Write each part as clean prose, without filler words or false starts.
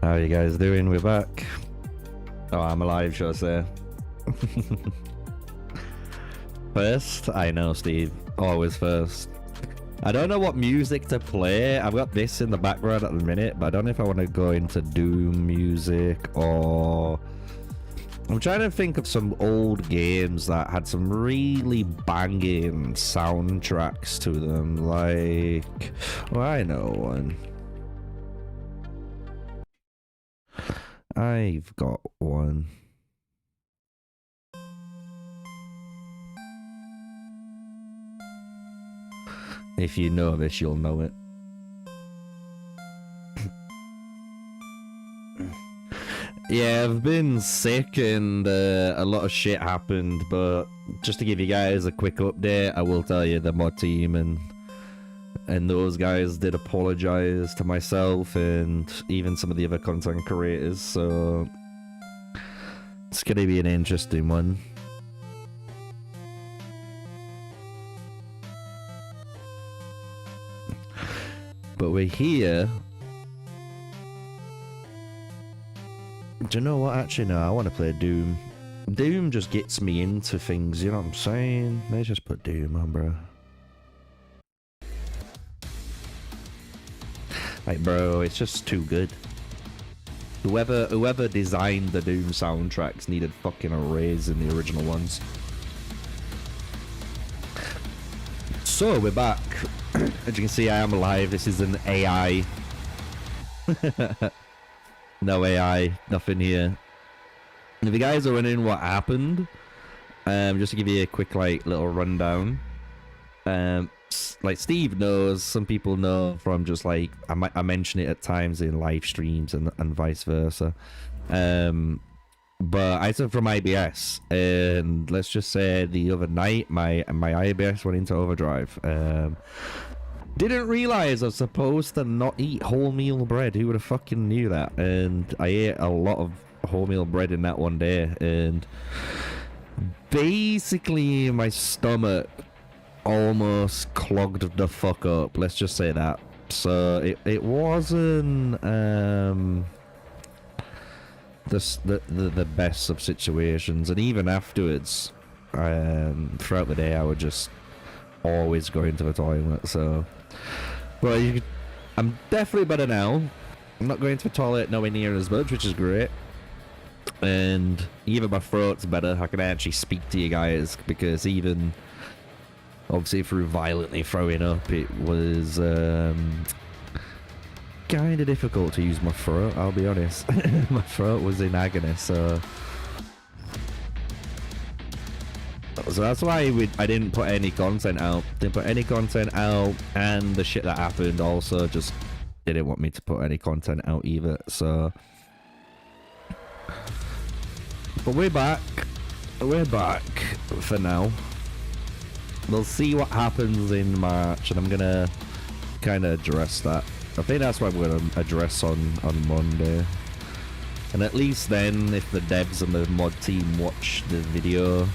How you guys doing? We're back. Oh, I'm alive, should I say? First? I know, Steve. Always first. I don't know what music to play. I've got this in the background at the minute, but I don't know if I want to go into Doom music or... I'm trying to think of some old games that had some really banging soundtracks to them, like... Well, I know one. I've got one. If you know this, you'll know it. Yeah, I've been sick and a lot of shit happened, but just to give you guys a quick update, I will tell you the mod team and those guys did apologize to myself and even some of the other content creators, so it's gonna be an interesting one. But we're here. Do you know what? Actually, no, I want to play Doom. Doom just gets me into things, you know what I'm saying? Let's just put Doom on, bro. Like, bro, it's just too good. Whoever designed the Doom soundtracks needed fucking a raise in the original ones. So, we're back. As you can see, I am alive. This is an AI. No AI, nothing here. If you guys are wondering what happened, just to give you a quick, like, little rundown. Like Steve knows, some people know from just like I mention it at times in live streams and vice versa. But I took from IBS, and let's just say the other night my IBS went into overdrive. Didn't realize I was supposed to not eat wholemeal bread. Who would have fucking knew that? And I ate a lot of wholemeal bread in that one day, and basically my stomach almost clogged the fuck up, let's just say that. So it wasn't the best of situations, and even afterwards, throughout the day I would just always go into the toilet. So well, I'm definitely better now. I'm not going to the toilet nowhere near as much, which is great, and even my throat's better. I can actually speak to you guys, because even obviously through violently throwing up, it was kind of difficult to use my throat, I'll be honest. My throat was in agony, so that's why I didn't put any content out. Didn't put any content out, and the shit that happened also just didn't want me to put any content out either, so... But we're back. We're back for now. We'll see what happens in March, and I'm gonna kind of address that. I think that's what I'm gonna address on Monday. And at least then, if the devs and the mod team watch the video,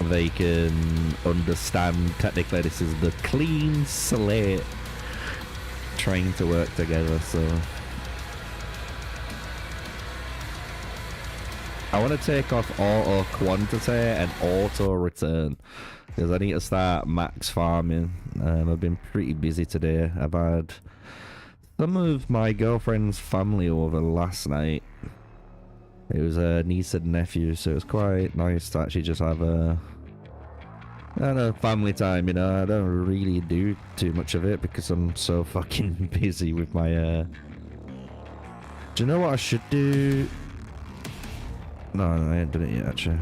they can understand technically this is the clean slate trying to work together, so... I want to take off auto quantity and auto return, because I need to start max farming. I've been pretty busy today. I've had some of my girlfriend's family over last night. It was a niece and nephew, so it was quite nice to actually just have a, I don't know, family time, you know. I don't really do too much of it because I'm so fucking busy with my do you know what I should do? No, I ain't done it yet, actually.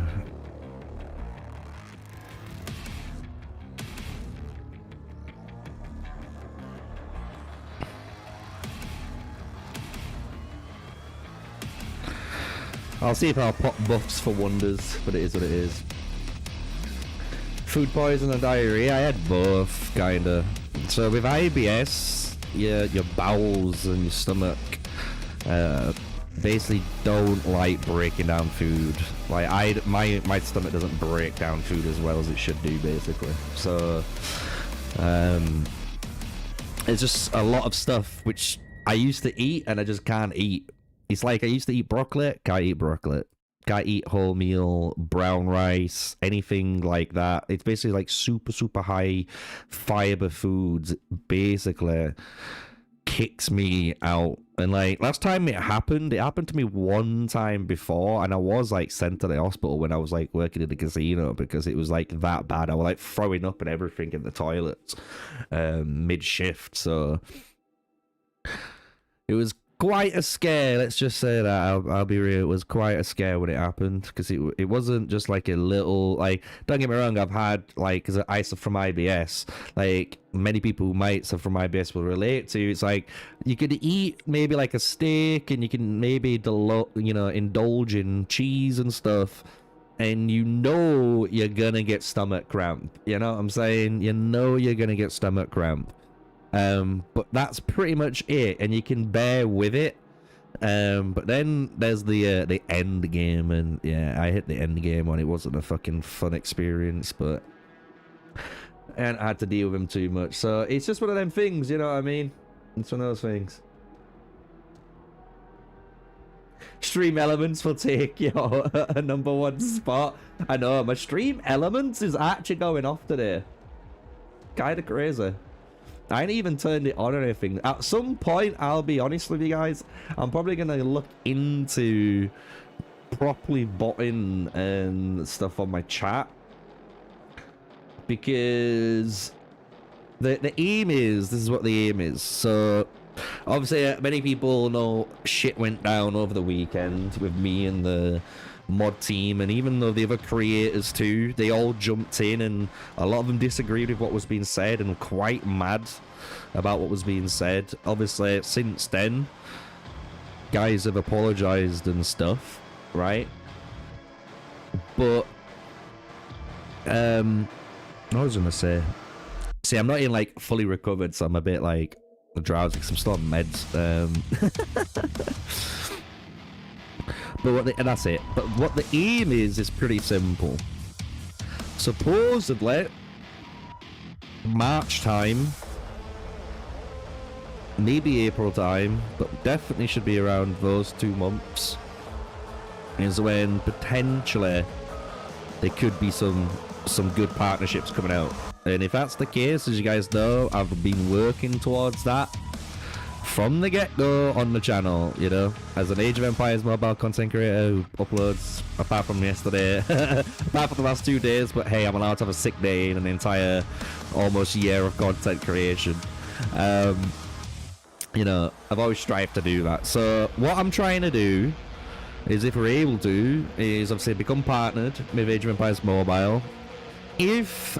I'll see if I'll pop buffs for wonders, but it is what it is. Food poison and diarrhea, I had both, kinda. So with IBS, your bowels and your stomach basically don't like breaking down food. Like my stomach doesn't break down food as well as it should do, basically. So It's just a lot of stuff which I used to eat and I just can't eat. It's like I used to eat broccoli, can't eat broccoli. Can't eat wholemeal, brown rice, anything like that. It's basically like super high fiber foods. Basically kicks me out. And like last time it happened to me one time before, and I was like sent to the hospital when I was like working in the casino because it was like that bad. I was like throwing up and everything in the toilets mid shift. So it was quite a scare, let's just say that. I'll be real, it was quite a scare when it happened, because it wasn't just like a little, like, don't get me wrong, I've had, like, because I suffer from IBS, like, many people who might suffer from IBS will relate to, it's like, you could eat maybe like a steak, and you can maybe, indulge in cheese and stuff, and you know you're gonna get stomach cramp, you know what I'm saying? You know you're gonna get stomach cramp. But that's pretty much it, and you can bear with it. But then there's the end game, and yeah, I hit the end game on it. Wasn't a fucking fun experience, but and I had to deal with him too much. So it's just one of them things, you know what I mean? It's one of those things. Stream Elements will take your #1 spot. I know, my Stream Elements is actually going off today. Kinda crazy. I ain't even turned it on or anything. At some point, I'll be honest with you guys, I'm probably gonna look into properly botting and stuff on my chat, because the aim is, this is what the aim is. So obviously many people know shit went down over the weekend with me and the mod team, and even though the other creators too, they all jumped in, and a lot of them disagreed with what was being said and were quite mad about what was being said. Obviously since then, guys have apologized and stuff, right? But what was I gonna say? See, I'm not even like fully recovered, so I'm a bit like drowsy because I'm still on meds. But and that's it. But what the aim is pretty simple. Supposedly, March time, maybe April time, but definitely should be around those 2 months, is when potentially there could be some good partnerships coming out. And if that's the case, as you guys know, I've been working towards that from the get-go on the channel, you know, as an Age of Empires mobile content creator who uploads, apart from yesterday, apart from the last 2 days, but hey, I'm allowed to have a sick day in an entire almost year of content creation. You know, I've always strived to do that. So what I'm trying to do is, if we're able to, is obviously become partnered with Age of Empires Mobile. If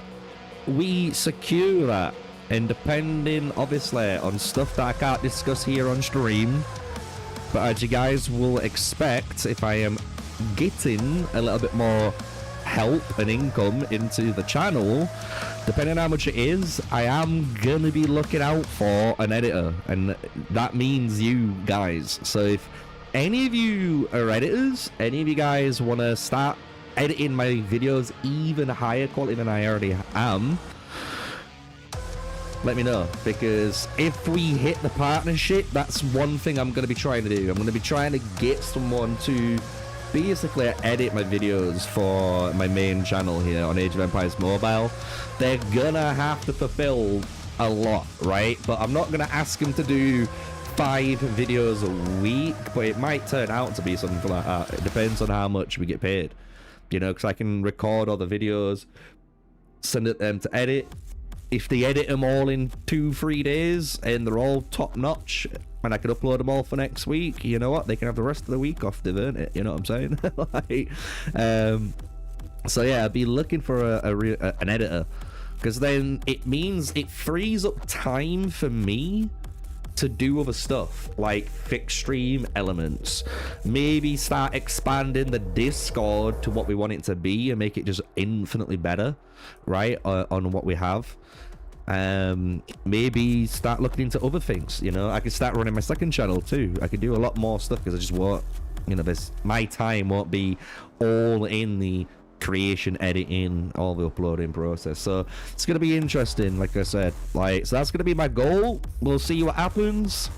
we secure that, and depending obviously on stuff that I can't discuss here on stream, but as you guys will expect, if I am getting a little bit more help and income into the channel, depending on how much it is, I am gonna be looking out for an editor, and that means you guys. So if any of you are editors, any of you guys want to start editing my videos even higher quality than I already am, let me know, because if we hit the partnership, that's one thing I'm going to be trying to do. I'm going to be trying to get someone to basically edit my videos for my main channel here on Age of Empires Mobile. They're gonna have to fulfill a lot, right? But I'm not going to ask them to do 5 videos a week, but it might turn out to be something like that. It depends on how much we get paid, you know, because I can record all the videos, send it them to edit. If they edit them all in 2-3 days and they're all top notch, and I can upload them all for next week, you know what, they can have the rest of the week off. They've earned it, you know what I'm saying? Like, so yeah, I'd be looking for an editor, because then it means it frees up time for me to do other stuff, like fix stream elements, maybe start expanding the Discord to what we want it to be and make it just infinitely better, right, on what we have. Maybe start looking into other things, you know. I could start running my second channel too. I could do a lot more stuff, because I just won't, you know, my time won't be all in the creation, editing, all the uploading process. So it's gonna be interesting, like I said. Like, so that's gonna be my goal. We'll see what happens.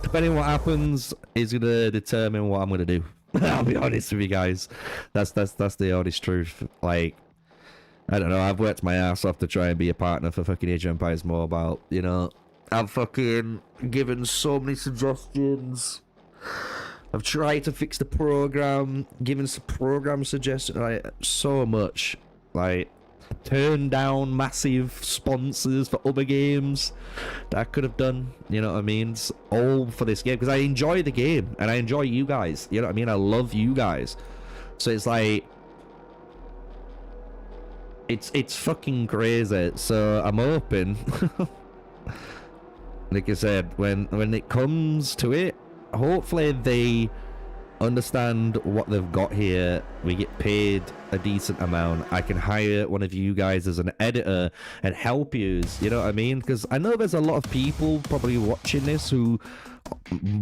Depending on what happens is gonna determine what I'm gonna do. I'll be honest with you guys. That's the honest truth. Like, I don't know, I've worked my ass off to try and be a partner for fucking Age of Empires Mobile, you know. I've fucking given so many suggestions. I've tried to fix the program, given some program suggestions, like, so much. Like, turned down massive sponsors for other games that I could have done, you know what I mean? It's all for this game, because I enjoy the game, and I enjoy you guys, you know what I mean? I love you guys. So it's like, it's fucking crazy. So I'm hoping, like I said, when it comes to it, hopefully they understand what they've got here. We get paid a decent amount. I can hire one of you guys as an editor and help you, you know what I mean? Because I know there's a lot of people probably watching this who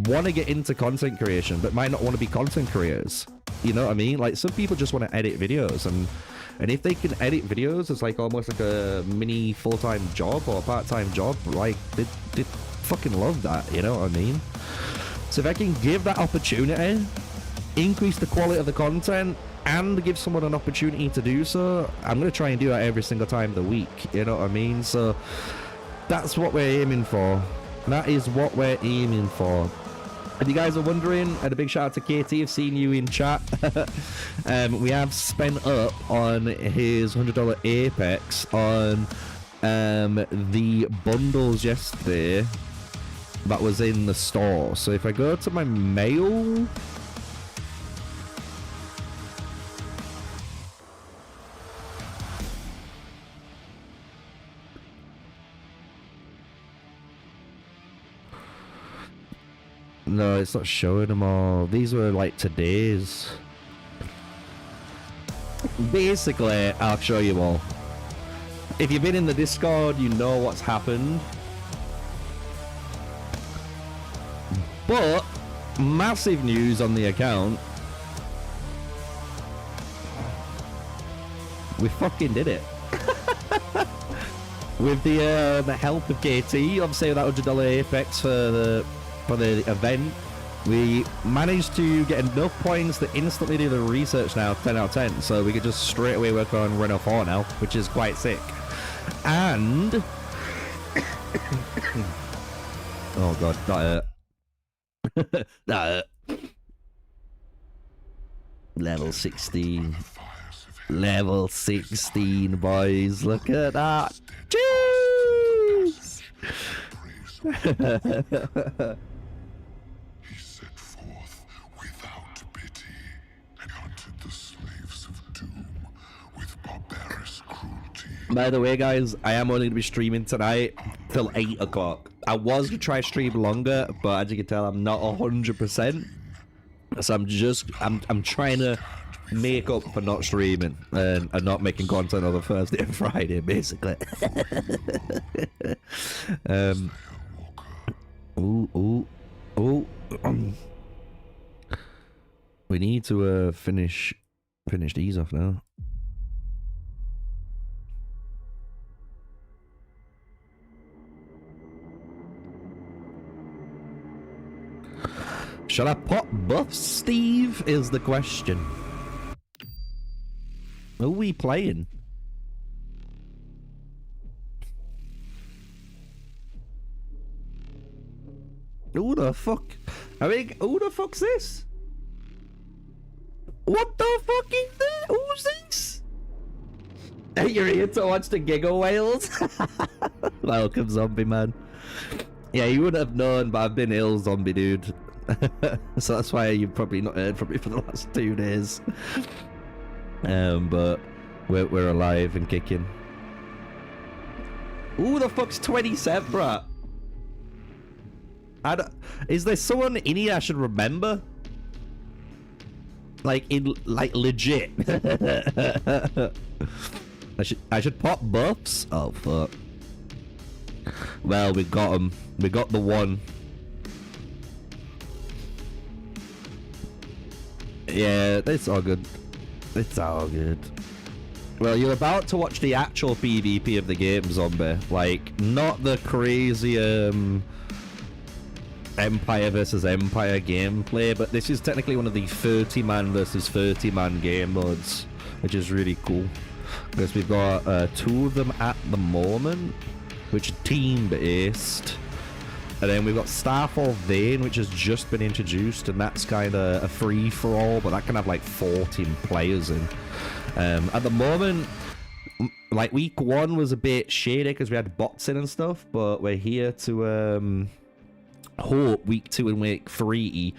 want to get into content creation but might not want to be content creators, you know what I mean? Like, some people just want to edit videos, and if they can edit videos, it's like almost like a mini full-time job or a part-time job. Like, they fucking love that, you know what I mean? So if I can give that opportunity, increase the quality of the content, and give someone an opportunity to do so, I'm going to try and do that every single time of the week, you know what I mean? So that's what we're aiming for. That is what we're aiming for. If you guys are wondering, and a big shout out to KT, I've seen you in chat. We have spent up on his $100 Apex on the bundles yesterday that was in the store. So if I go to my mail, no, it's not showing them all. These were like today's. Basically, I'll show you all. If you've been in the Discord, you know what's happened. But massive news on the account. We fucking did it. With the help of KT, obviously that $100 Apex for the event, we managed to get enough points to instantly do the research now, 10 out of 10. So we could just straight away work on Renault 4 now, which is quite sick. And oh god, that hurt. That hurt. Level 16. Level 16, boys. Look at that. Jeez! He set forth without pity and hunted the slaves of doom with barbarous cruelty. By the way, guys, I am only going to be streaming tonight till 8 o'clock. I was going to try stream longer, but as you can tell, I'm not 100%. So I'm trying to make up for not streaming and not making content on the Thursday and Friday, basically. Ooh. We need to finish these off now. Shall I pop buffs, Steve? Is the question. Who are we playing? Who the fuck? I mean, who the fuck's this? What the fuck is that? Who's this? Hey, you're here to watch the Giggle Whales? Welcome, zombie man. Yeah, you wouldn't have known, but I've been ill, zombie dude. So that's why you've probably not heard from me for the last 2 days. But we're alive and kicking. Who the fuck's 27, bruh? Is there someone in here I should remember? Like legit. I should pop buffs. Oh fuck. Well, we got him. We got the one. Yeah, that's all good. It's all good. Well, you're about to watch the actual PvP of the game, Zombie. Like, not the crazy Empire versus Empire gameplay, but this is technically one of the 30-man versus 30-man game modes, which is really cool. Because we've got 2 of them at the moment, which are team-based. And then we've got Starfall Vein, which has just been introduced, and that's kind of a free-for-all, but that can have like 14 players in. At the moment, like week 1 was a bit shady because we had bots in and stuff, but we're here to hope week 2 and week 3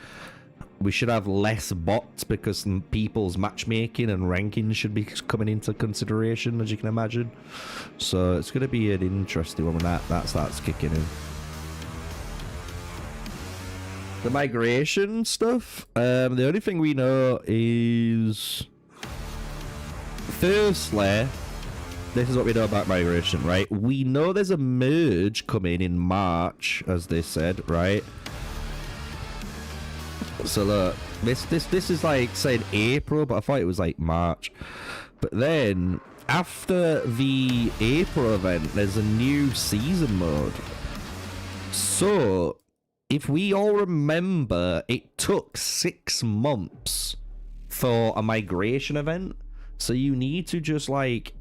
we should have less bots because some people's matchmaking and ranking should be coming into consideration, as you can imagine. So it's going to be an interesting one when that starts kicking in. The migration stuff, the only thing we know is, firstly, this is what we know about migration, right? We know there's a merge coming in March, as they said, right? So look, this is like saying April, but I thought it was like March. But then after the April event, there's a new season mode. So if we all remember, it took 6 months for a migration event. So you need to just like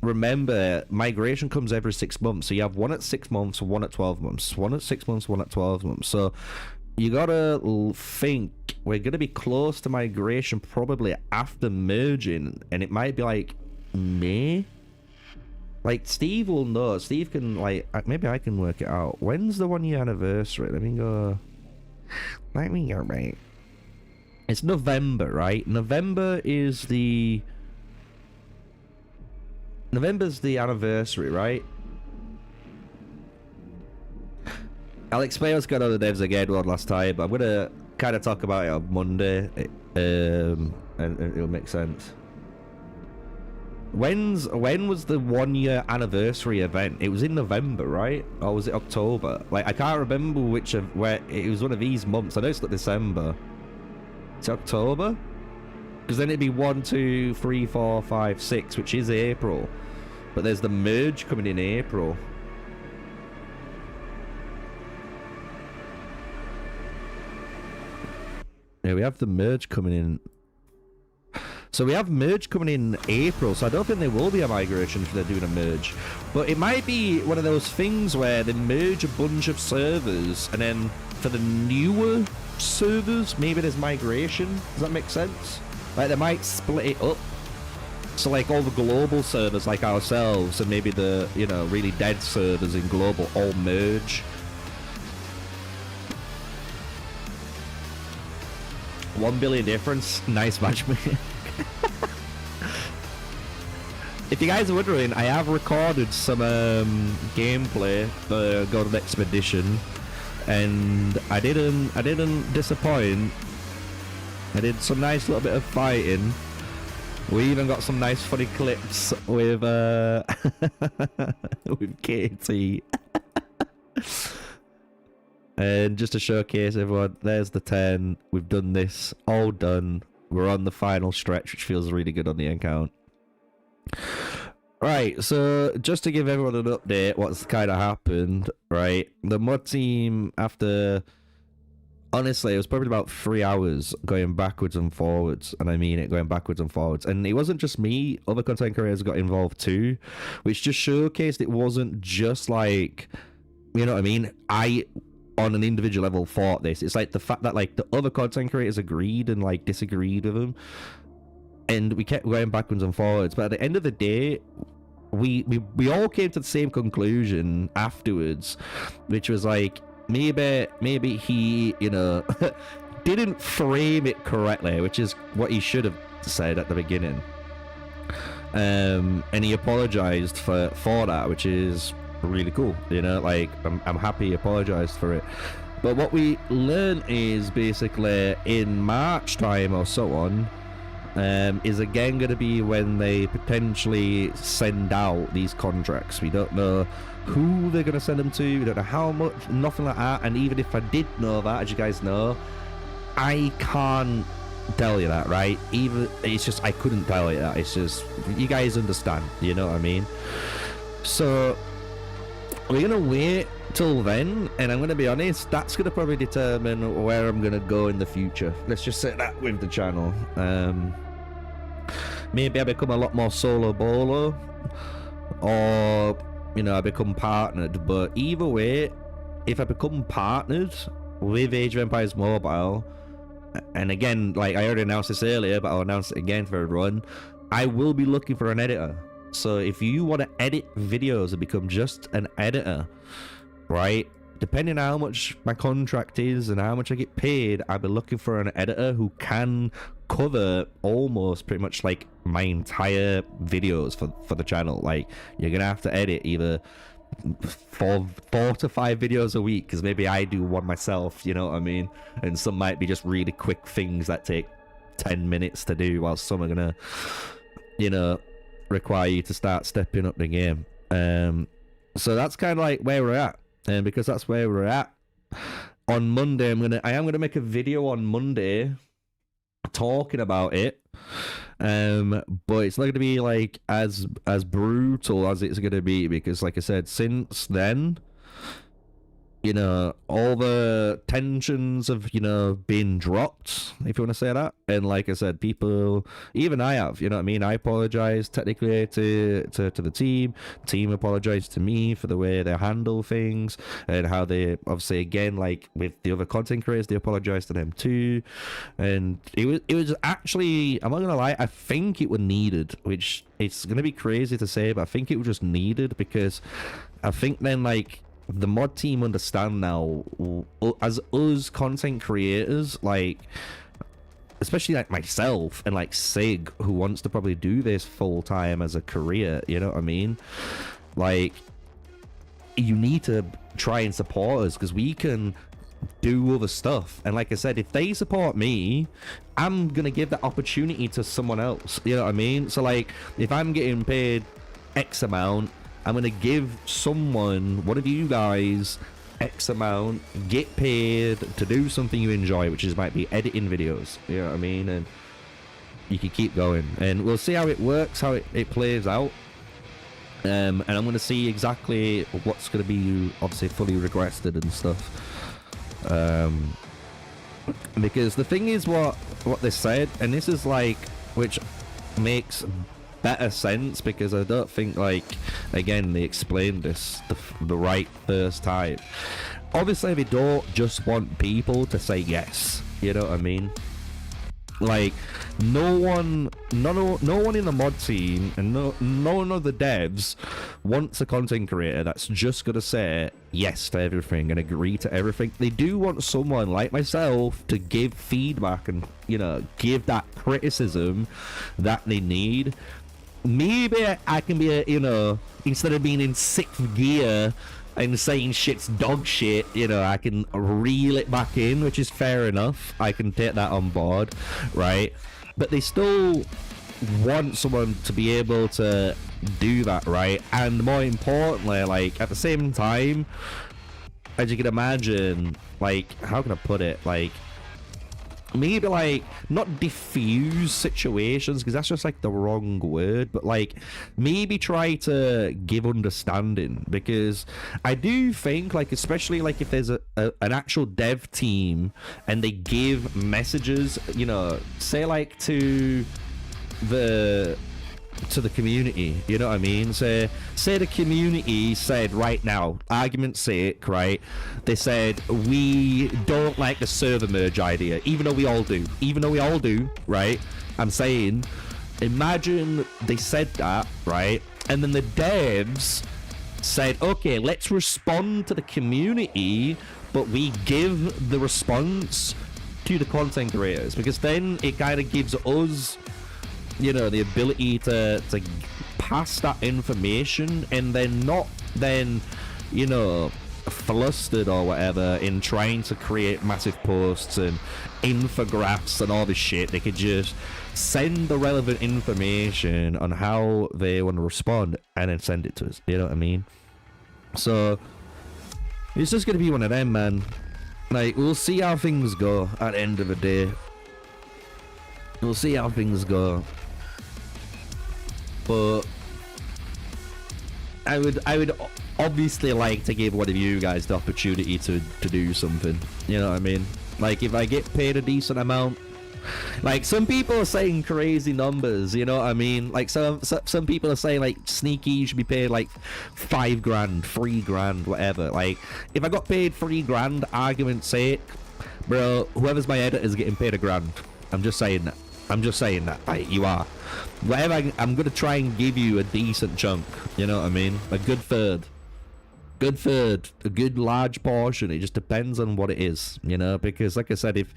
remember, migration comes every 6 months. So you have one at 6 months, one at 12 months, one at 6 months, one at 12 months. So you gotta think we're gonna be close to migration probably after merging, and it might be like May. Like Steve will know. Steve can like maybe I can work it out. When's the 1 year anniversary? Let me go right. It's November, right? November's the anniversary, right? I'll explain what's going on with the devs again one last time, but I'm gonna kind of talk about it on Monday, and it'll make sense. When was the 1 year anniversary event? It was in November, right? Or was it October? Like I can't remember where it was one of these months. I know it's not December. It's October, because then it'd be 1, 2, 3, 4, 5, 6, which is April. But there's the merge coming in April. Yeah, we have the merge coming in. So we have merge coming in April, so I don't think there will be a migration if they're doing a merge. But it might be one of those things where they merge a bunch of servers, and then for the newer servers, maybe there's migration. Does that make sense? Like they might split it up. So like all the global servers like ourselves, and maybe the, you know, really dead servers in global all merge. 1 billion difference. Nice matchmaking. If you guys are wondering, I have recorded some gameplay for Golden Expedition, and I didn't disappoint. I did some nice little bit of fighting. We even got some nice funny clips with with KT. And just to showcase everyone, there's the 10. We've done this, all done. We're on the final stretch, which feels really good on the account. Right, so just to give everyone an update, what's kind of happened, right? The mod team, after, honestly, it was probably about 3 hours going backwards and forwards, and I mean it, going backwards and forwards. And it wasn't just me, other content creators got involved too, which just showcased it wasn't just like, you know what I mean? I, on an individual level, thought this. It's like the fact that like the other content creators agreed and like disagreed with them, and we kept going backwards and forwards. But at the end of the day, we all came to the same conclusion afterwards, which was like maybe he, you know, didn't frame it correctly, which is what he should have said at the beginning. And he apologized for that, which is really cool, you know, like I'm happy he apologized for it. But what we learned is basically in March time or so on, is again going to be when they potentially send out these contracts. We don't know who they're going to send them to, we don't know how much, nothing like that. And even if I did know that, as you guys know, I can't tell you that, right? Even it's just I couldn't tell you that. It's just you guys understand, you know what I mean? So we're gonna wait till then, and I'm gonna be honest, that's gonna probably determine where I'm gonna go in the future. Let's just say that with the channel. Maybe I become a lot more solo bolo, or you know, I become partnered. But either way, if I become partnered with Age of Empires Mobile, and again, like I already announced this earlier, but I'll announce it again for everyone, I will be looking for an editor. So if you want to edit videos and become just an editor, right, depending on how much my contract is and how much I get paid, I'll be looking for an editor who can cover almost pretty much like my entire videos for the channel. Like, you're gonna have to edit either four to 5 videos a week, because maybe I do one myself, you know what I mean, and some might be just really quick things that take 10 minutes to do, while some are gonna, you know, require you to start stepping up the game. So that's kind of like where we're at, and because that's where we're at, on Monday I am gonna make a video on Monday talking about it, but it's not gonna be like as brutal as it's gonna be, because like I said, since then, you know, all the tensions have, you know, been dropped, if you want to say that. And like I said, people, even I have, you know what I mean, I apologize technically to the team apologized to me for the way they handle things, and how they obviously, again, like with the other content creators, they apologize to them too. And it was actually, I'm not gonna lie, I think it was needed, which it's gonna be crazy to say, but I think it was just needed, because I think then, like, the mod team understand now, as us content creators, like, especially like myself and like Sig, who wants to probably do this full time as a career, you know what I mean? Like, you need to try and support us, because we can do other stuff. And like I said, if they support me, I'm gonna give that opportunity to someone else, you know what I mean? So like, if I'm getting paid X amount, I'm gonna give someone, one of you guys, X amount, get paid to do something you enjoy, which is might be editing videos, you know what I mean? And you can keep going, and we'll see how it works, how it plays out. And I'm gonna see exactly what's gonna be obviously fully requested and stuff. Because the thing is, what they said, and this is like, which makes better sense, because I don't think, like, again, they explained this the right first time. Obviously, they don't just want people to say yes, you know what I mean? Like, no one in the mod team, and no one of the devs wants a content creator that's just gonna say yes to everything and agree to everything. They do want someone like myself to give feedback and, you know, give that criticism that they need. Maybe I can be you know, instead of being in 6th gear and saying shit's dog shit, you know, I can reel it back in, which is fair enough. I can take that on board, right? But they still want someone to be able to do that, right? And more importantly, like, at the same time, as you can imagine, like, how can I put it? Like, maybe, like, not diffuse situations, because that's just like the wrong word, but like, maybe try to give understanding, because I do think, like, especially like if there's an actual dev team and they give messages, you know, say like to the community, you know what I mean? Say the community said right now, argument's sake, right, they said, we don't like the server merge idea, even though we all do, right? I'm saying, imagine they said that, right, and then the devs said, okay, let's respond to the community, but we give the response to the content creators, because then it kind of gives us, you know, the ability to pass that information, and then not then, you know, flustered or whatever in trying to create massive posts and infographics and all this shit. They could just send the relevant information on how they want to respond and then send it to us, you know what I mean? So it's just gonna be one of them, man. Like, we'll see how things go at the end of the day. we'll see how things go. But I would obviously like to give one of you guys the opportunity to do something. You know what I mean? Like, if I get paid a decent amount, like, some people are saying crazy numbers, you know what I mean? Like, some people are saying, like, Sneakyy should be paid, like, 5 grand, 3 grand, whatever. Like, if I got paid 3 grand, argument's sake, bro, whoever's my editor is getting paid 1 grand. I'm just saying that. I'm just saying that. Like, you are. Whatever, I'm going to try and give you a decent chunk, you know what I mean? A good third. Good third, a good large portion. It just depends on what it is, you know, because like I said, if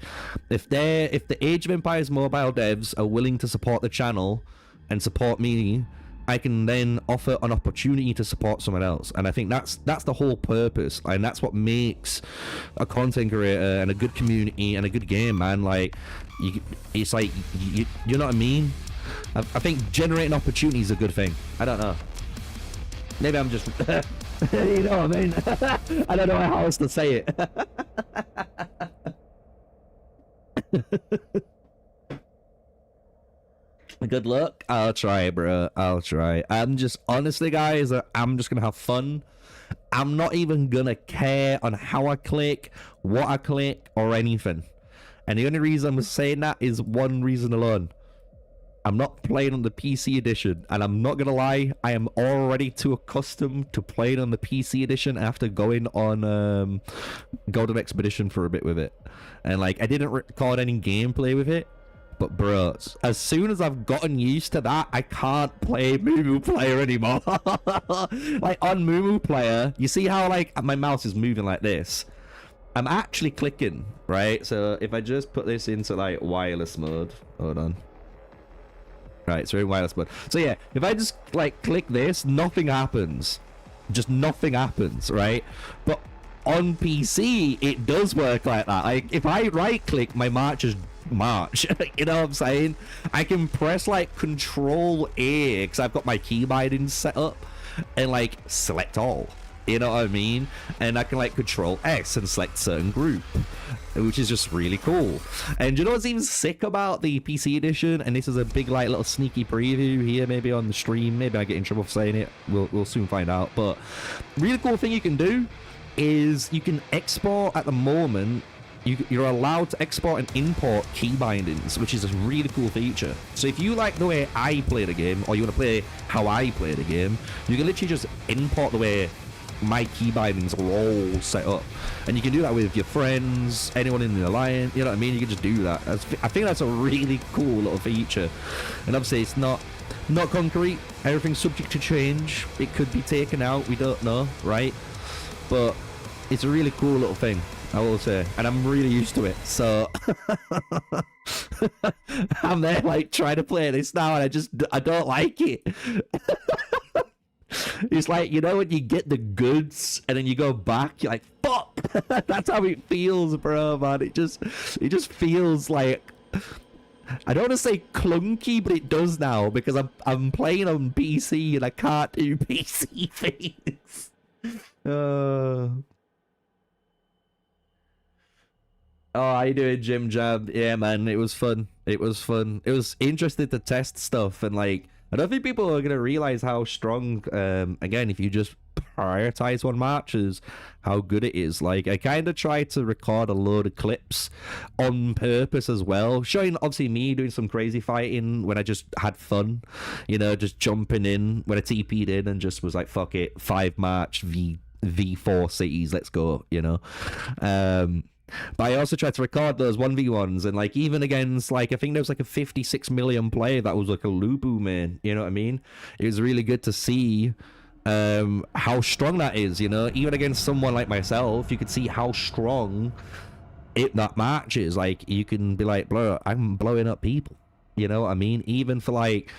the Age of Empires mobile devs are willing to support the channel and support me, I can then offer an opportunity to support someone else. And I think that's the whole purpose, and that's what makes a content creator and a good community and a good game, man. Like, it's like, you know what I mean? I think generating opportunity is a good thing. I don't know, maybe I'm just you know what I mean? I don't know how else to say it. Good luck. I'll try, bro. I'll try. I'm just, honestly, guys, I'm just gonna have fun. I'm not even gonna care on how I click, what I click, or anything. And the only reason I'm saying that is one reason alone. I'm not playing on the PC edition, and I'm not gonna lie, I am already too accustomed to playing on the PC edition after going on Golden Expedition for a bit with it. And like, I didn't record any gameplay with it, but bro, as soon as I've gotten used to that, I can't play MUMUPLAYER anymore. Like, on MUMUPLAYER, you see how like my mouse is moving like this? I'm actually clicking, right? So if I just put this into like wireless mode, hold on. Right, so we're in wireless mode. So yeah, if I just like click this, nothing happens. Just nothing happens, right? But on PC, it does work like that. Like, if I right click, my march is march. You know what I'm saying? I can press like Control A because I've got my key binding set up, and like select all. You know what I mean? And I can like Control X and select certain group, which is just really cool. And you know what's even sick about the PC edition? And this is a big like little sneaky preview here, maybe on the stream. Maybe I get in trouble for saying it. We'll soon find out. But really cool thing you can do is you can export at the moment. You're allowed to export and import key bindings, which is a really cool feature. So if you like the way I play the game, or you want to play how I play the game, you can literally just import the way my key bindings are all set up, and you can do that with your friends, anyone in the alliance, you know what I mean? You can just do that. I think that's a really cool little feature, and obviously it's not concrete. Everything's subject to change. It could be taken out, we don't know, right? But it's a really cool little thing, I will say, and I'm really used to it. So I'm there like trying to play this now, and I don't like it. It's like, you know, when you get the goods and then you go back, you're like, fuck. That's how it feels, bro, man. It just feels like, I don't want to say clunky, but it does now, because I'm playing on PC and I can't do PC things. Oh, how you doing, Jim Jab? Yeah, man, it was fun. It was fun. It was interesting to test stuff, and like, I don't think people are going to realize how strong, again, if you just prioritize one match, is how good it is. Like, I kind of tried to record a load of clips on purpose as well, showing obviously me doing some crazy fighting when I just had fun, you know, just jumping in when I TP'd in and just was like, fuck it, 5-match V4 cities, let's go, you know. But I also tried to record those 1v1s, and like, even against like, I think there was like a 56 million player that was like a Lubu main, you know what I mean? It was really good to see how strong that is, you know. Even against someone like myself, you could see how strong that match is. Like, you can be like, bro, I'm blowing up people, you know what I mean? Even for like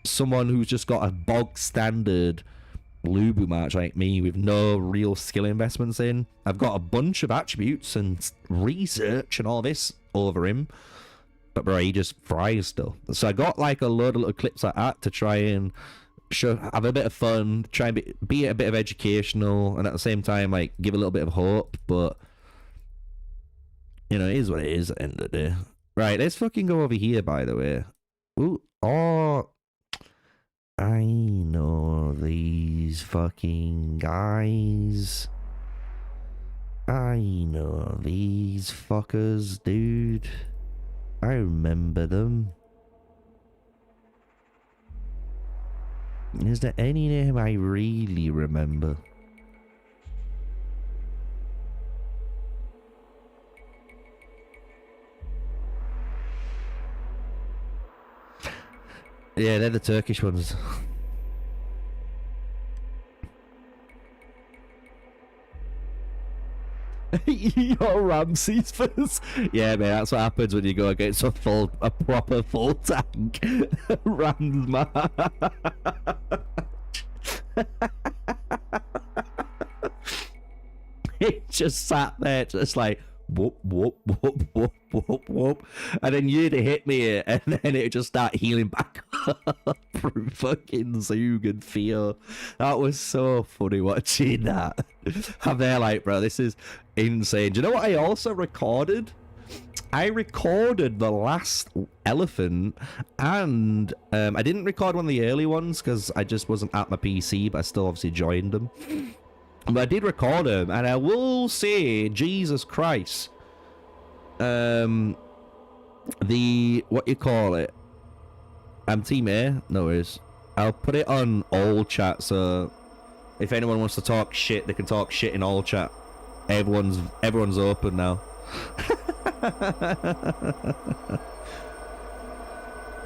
someone who's just got a bog standard Lubu match like me with no real skill investments in, I've got a bunch of attributes and research and all this over him, but bro, he just fries still. So I got like a load of little clips like that to try and have a bit of fun, try and be a bit of educational, and at the same time like give a little bit of hope. But you know, it is what it is at the end of the day. Right, let's fucking go over here, by the way. Ooh, oh, I know these fucking guys. I know these fuckers, dude. I remember them. Is there any name I really remember? Yeah, they're the Turkish ones. Your Ramses first. Yeah, man, that's what happens when you go against a proper full tank. Rams match. It just sat there, just like whoop whoop whoop whoop whoop whoop, and then you'd hit me, and then it just start healing back up through fucking Zug and Fear. That was so funny watching that. I'm there like, bro, this is insane. Do you know what I also recorded? I recorded the last elephant, and I didn't record one of the early ones because I just wasn't at my PC, but I still obviously joined them. But I did record them, and I will say, Jesus Christ, the, what you call it? I'm Team A? No worries. I'll put it on all chat, so if anyone wants to talk shit, they can talk shit in all chat. Everyone's open now.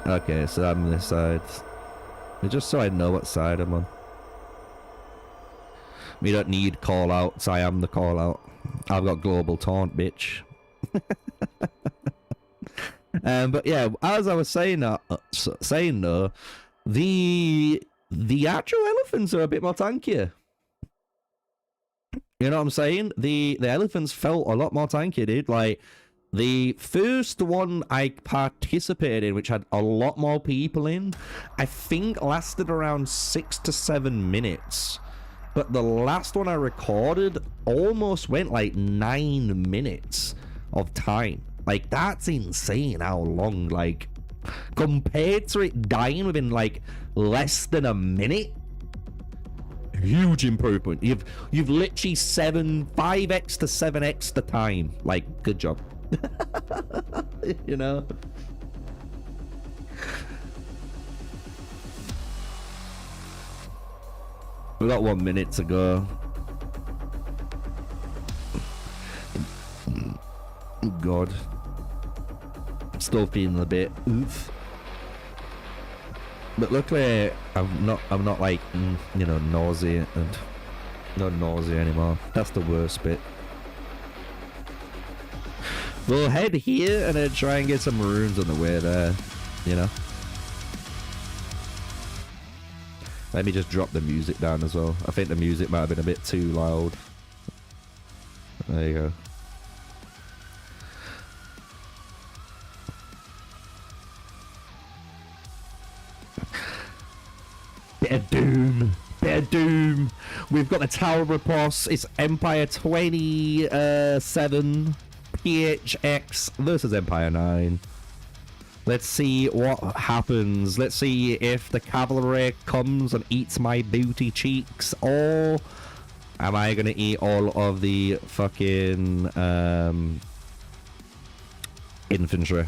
Okay, so I'm on this side. Just so I know what side I'm on. We don't need call outs, I am the call out. I've got global taunt, bitch. But yeah, as I was saying, though, the actual elephants are a bit more tankier. You know what I'm saying? The elephants felt a lot more tanky, dude. Like, the first one I participated in, which had a lot more people in, I think lasted around 6 to 7 minutes. But the last one I recorded almost went like 9 minutes of time. Like, that's insane how long, like, compared to it dying within like less than a minute. Huge improvement. You've literally 5x to 7x the time. Like, good job. You know? We got 1 minute to go. Oh God. Still feeling a bit oof. But luckily I'm not like you know, nausea and not nausea anymore. That's the worst bit. We'll head here and then try and get some runes on the way there, you know. Let me just drop the music down as well. I think the music might have been a bit too loud. There you go. Bit of doom. Bit of doom. We've got the Tower Repulse. It's Empire 27 PHX versus Empire 9. Let's see what happens. Let's see if the cavalry comes and eats my booty cheeks, or am I gonna eat all of the fucking infantry?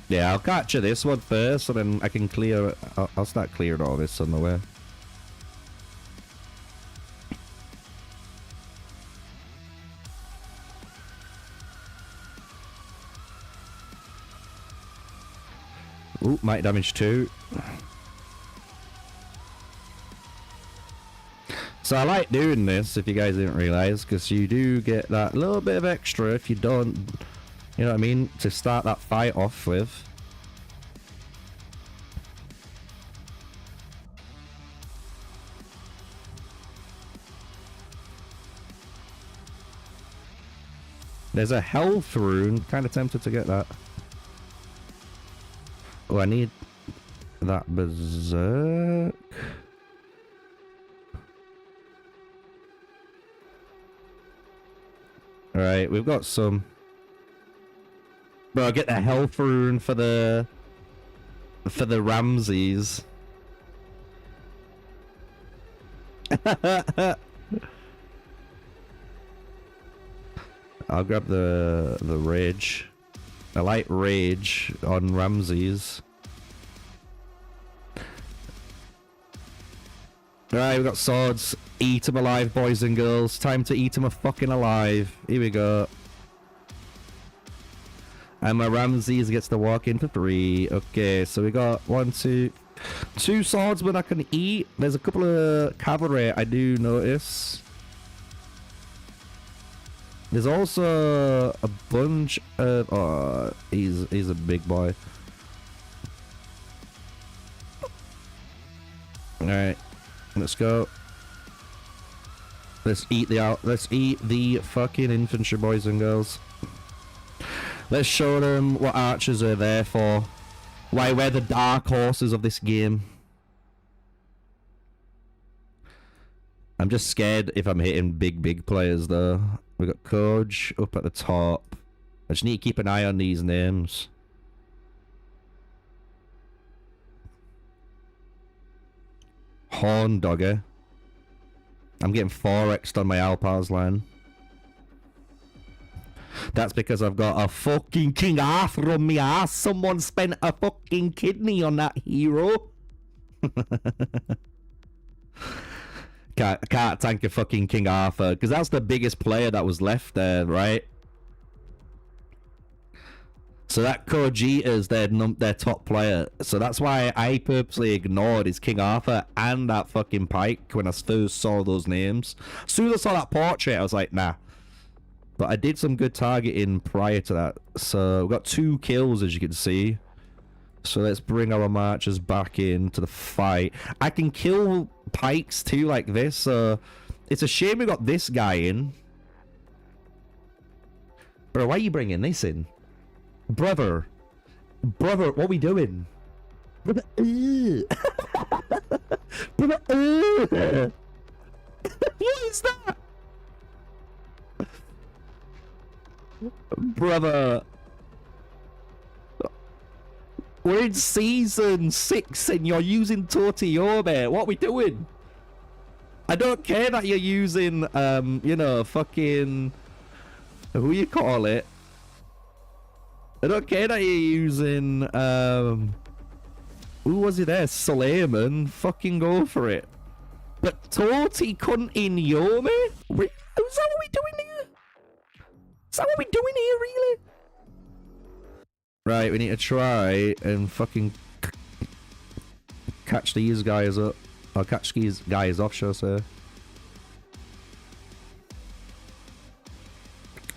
Yeah, I'll capture this one first, and then I can clear. I'll start clearing all this on the way. Ooh, might damage 2. So I like doing this, if you guys didn't realize, because you do get that little bit of extra if you don't, you know what I mean, to start that fight off with. There's a health rune, kind of tempted to get that. Oh, I need that berserk. Alright, we've got some. Bro, get the health rune for the Ramses. I'll grab the rage. I like rage on Ramses. Alright, we've got swords. Eat them alive, boys and girls. Time to eat them a fucking alive. Here we go. And my Ramses gets to walk in for free. Okay, so we got two swordsmen I can eat. There's a couple of cavalry I do notice. There's also a bunch of... Oh, he's a big boy. Alright, let's go. Let's eat the fucking infantry, boys and girls. Let's show them what archers are there for. Why we're the dark horses of this game. I'm just scared if I'm hitting big players though. We got Coach up at the top. I just need to keep an eye on these names. Horn Dogger. I'm getting 4x'd on my Alpars line. That's because I've got a fucking King Arthur on me ass. Someone spent a fucking kidney on that hero. Can't tank a fucking King Arthur, because that's the biggest player that was left there, right? So that Kojita's their top player. So that's why I purposely ignored his King Arthur and that fucking Pike when I first saw those names. As soon as I saw that portrait, I was like, nah. But I did some good targeting prior to that. So we've got 2 kills, as you can see. So let's bring our marchers back into the fight. I can kill pikes too like this. So it's a shame we got this guy in. Bro, why are you bringing this in? Brother, what are we doing? Brother, Brother, what is that? Brother, we're in season 6 and you're using Tortiome. What are we doing? I don't care that you're using, you know, fucking, who you call it? I don't care that you're using, who was it there? Suleiman. Fucking go for it. But Torti couldn't in Yome? Is that what we doing here? Is that what we doing here, really? Right, we need to try and fucking catch these guys up. Or catch these guys off, shall I say.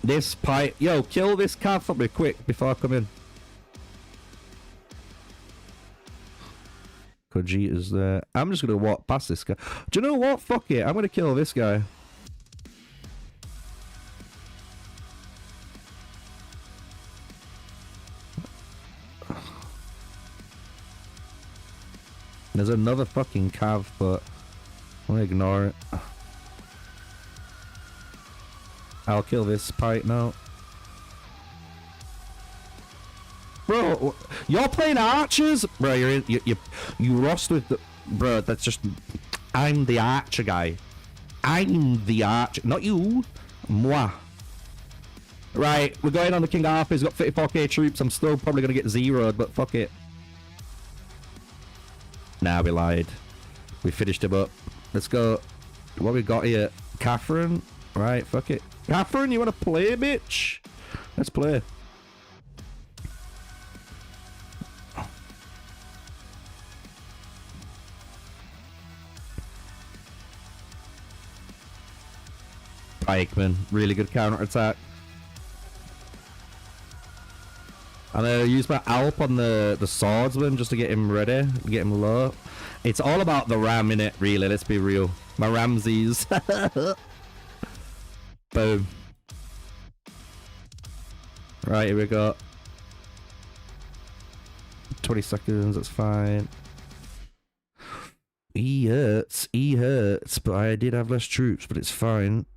This pipe. Yo, kill this cav for me quick before I come in. Kojita's there. I'm just gonna walk past this guy. Do you know what? Fuck it. I'm gonna kill this guy. There's another fucking cav, but I'm gonna ignore it. I'll kill this pipe now. Bro, you're playing archers? Bro, you lost with the... Bro, that's just... I'm the archer guy. I'm the archer. Not you. Moi. Right, we're going on the King Arthur. He's got 54k troops. I'm still probably going to get zeroed, but fuck it. Nah, we lied. We finished him up. Let's go. What we got here? Catherine? Right, fuck it. Catherine, you want to play, bitch? Let's play. Pikeman, really good counter attack. I'm gonna use my Alp on the swordsman just to get him ready, get him low. It's all about the ram in it, really. Let's be real. My Ramses. Boom. Right, here we go. 20 seconds, that's fine. He hurts, but I did have less troops, but it's fine.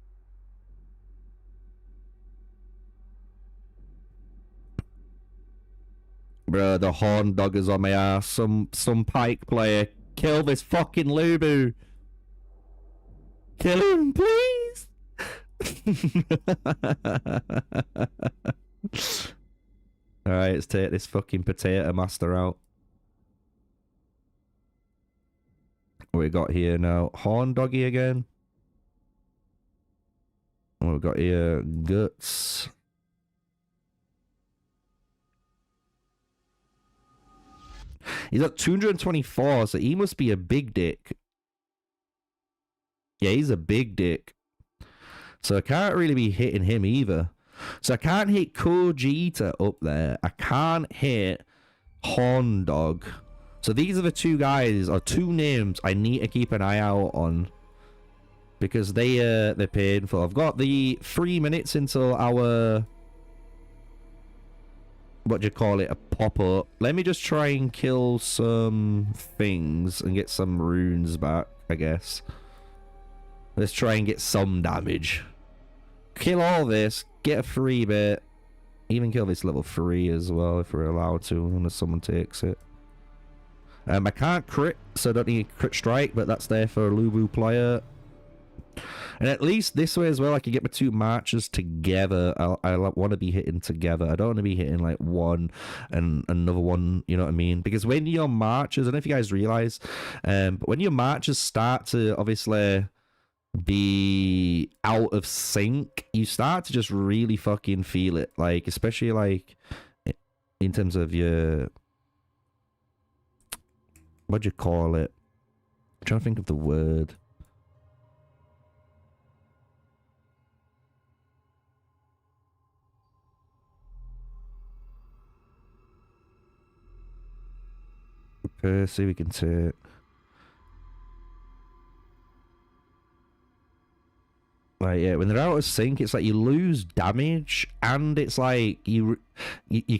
Bro, the horn dog is on my ass. Some pike player. Kill this fucking Lubu. Kill him, please. Alright, let's take this fucking potato master out. What we got here now? Horn doggy again. What we got here? Guts. He's at 224, so he must be a big dick. Yeah, he's a big dick. So I can't really be hitting him either. So I can't hit Kojita up there. I can't hit Horn Dog. So these are the two guys, or two names I need to keep an eye out on. Because they're painful. I've got the 3 minutes until our... what do you call it? A pop-up. Let me just try and kill some things and get some runes back, I guess. Let's try and get some damage. Kill all this. Get a free bit. Even kill this level 3 as well if we're allowed to, unless someone takes it. I can't crit, so I don't need a crit strike, but that's there for a Lubu player. And at least this way as well, I can get my two marches together. I want to be hitting together. I don't want to be hitting like one and another one, you know what I mean? Because when your marches, I don't know if you guys realize, but when your marches start to obviously be out of sync, you start to just really fucking feel it. Like, especially like in terms of your, what do you call it? I'm trying to think of the word. See, we can take. Like, yeah, when they're out of sync, it's like you lose damage, and it's like you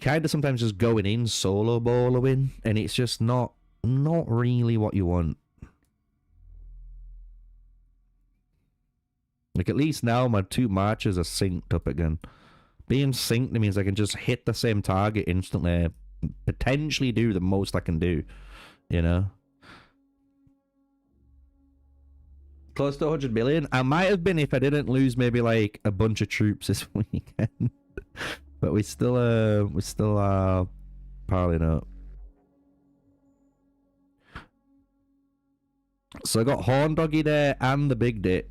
kind of sometimes just going in solo boloing, and it's just not really what you want. Like, at least now my two marches are synced up again. Being synced means I can just hit the same target instantly, potentially do the most I can do. You know, close to 100 million. I might have been if I didn't lose maybe like a bunch of troops this weekend, but we still are piling up. So I got Horn Doggy there and the Big Dick.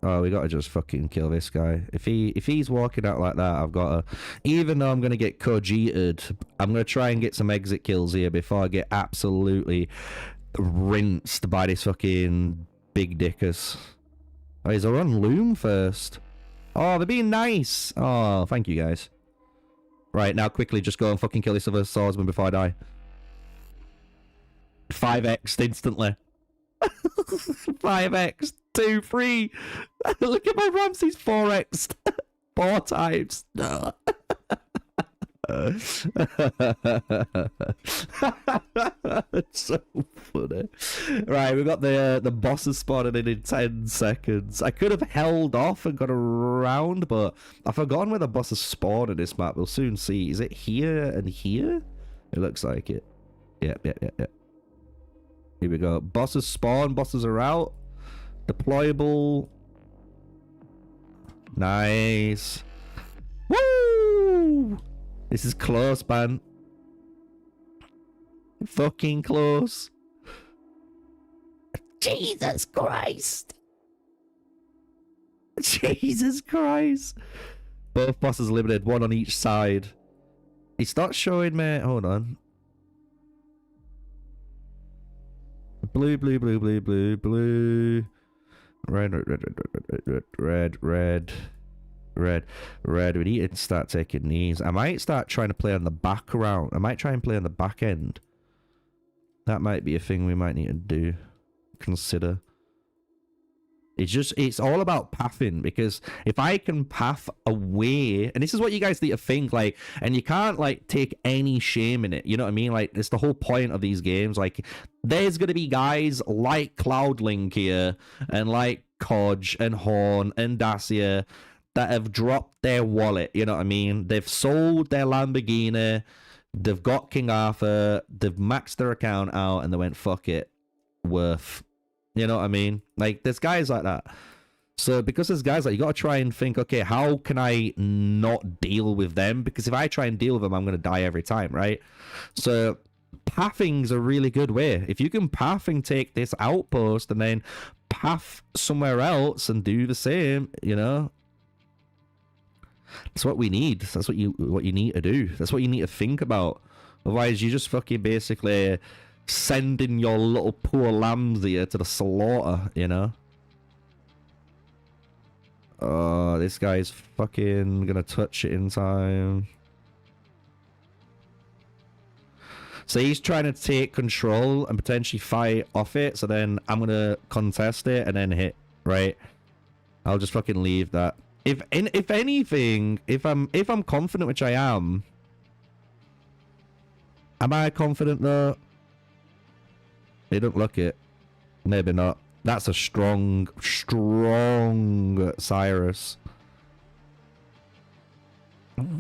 Oh, we gotta just fucking kill this guy. If he's walking out like that, I've gotta... Even though I'm gonna get Kojita'd, I'm gonna try and get some exit kills here before I get absolutely rinsed by this fucking big dickers. Oh, he's on Loom first. Oh, they're being nice. Oh, thank you guys. Right, now quickly just go and fucking kill this other swordsman before I die. 5x'd instantly. 5x, 2, 3. Look at my Ramses 4x'd 4 times. No. It's so funny. Right, we got the bosses spawning in 10 seconds. I could have held off and got around, but I've forgotten where the bosses spawn in this map. We'll soon see. Is it here and here? It looks like it. Yep. Here we go. Bosses spawn. Bosses are out. Deployable. Nice. Woo! This is close, man. Fucking close. Jesus Christ. Jesus Christ. Both bosses limited. One on each side. It's not showing me. Hold on. Blue. Red. We need to start taking these. I might start trying to play on the background. I might try and play on the back end. That might be a thing we might need to do. Consider. It's all about pathing, because if I can path away, and this is what you guys need to think, like, and you can't like take any shame in it, you know what I mean? Like, it's the whole point of these games. Like, there's gonna be guys like Cloudlink here, and like Kodge and Horn and Dacia that have dropped their wallet. You know what I mean? They've sold their Lamborghini. They've got King Arthur. They've maxed their account out, and they went, "Fuck it, worth." You know what I mean? Like, there's guys like that. So because there's guys like, you got to try and think, okay, how can I not deal with them? Because if I try and deal with them, I'm going to die every time, right? So pathing's a really good way. If you can pathing take this outpost and then path somewhere else and do the same, you know, that's what we need. That's what you need to do. That's what you need to think about. Otherwise, you just fucking basically sending your little poor lambs here to the slaughter, you know? Oh, this guy's fucking gonna touch it in time. So he's trying to take control and potentially fight off it. So then I'm gonna contest it and then hit, right? I'll just fucking leave that. If anything, if I'm confident, which I am I confident though? They don't look it. Maybe not. That's a strong Cyrus. Yeah,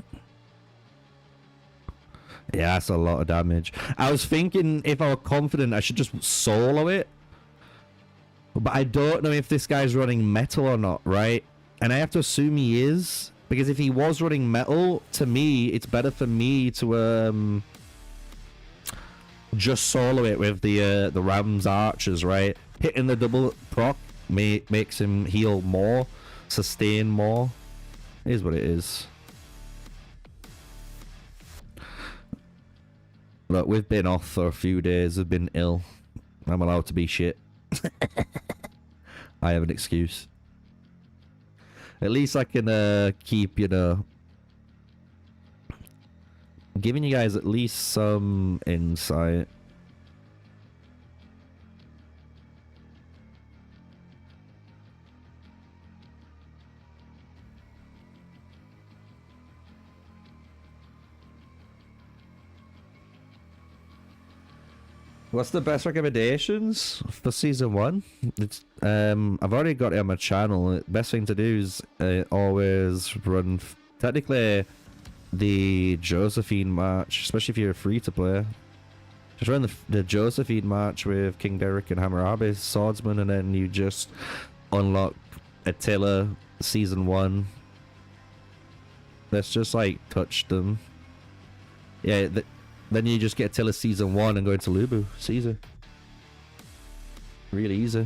that's a lot of damage. I was thinking if I were confident, I should just solo it. But I don't know if this guy's running metal or not, right? And I have to assume he is. Because if he was running metal, to me, it's better for me to just solo it with the Ram's archers, right? Hitting the double proc makes him heal more, sustain more. It is what it is. Look, we've been off for a few days. We've been ill. I'm allowed to be shit. I have an excuse. At least I can keep, you know, giving you guys at least some insight. What's the best recommendations for season 1? It's I've already got it on my channel. The best thing to do is always run technically the Josephine match, especially if you're free to play. Just run the Josephine match with King Derek and Hammurabi Swordsman, and then you just unlock Attila season 1. Let's just like touch them. Yeah. Then you just get Attila season 1 and go into Lubu. It's easy. Really easy.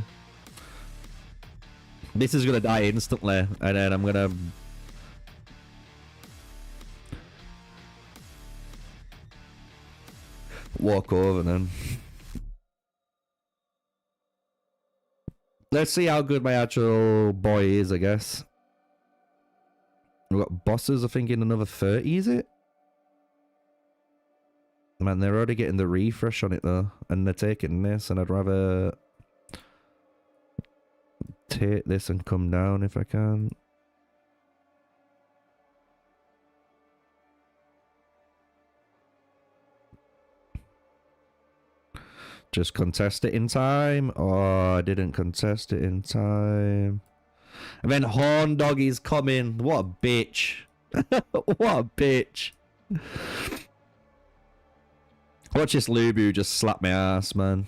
This is gonna die instantly, and then I'm gonna walk over then. Let's see how good my actual boy is, I guess. We've got bosses, I think, in another 30, is it? Man, they're already getting the refresh on it though, and they're taking this, and I'd rather take this and come down if I can. Just contest it in time. Oh, I didn't contest it in time. And then Horn Doggy's coming. What a bitch. What a bitch. Watch this Lubu just slap my ass, man.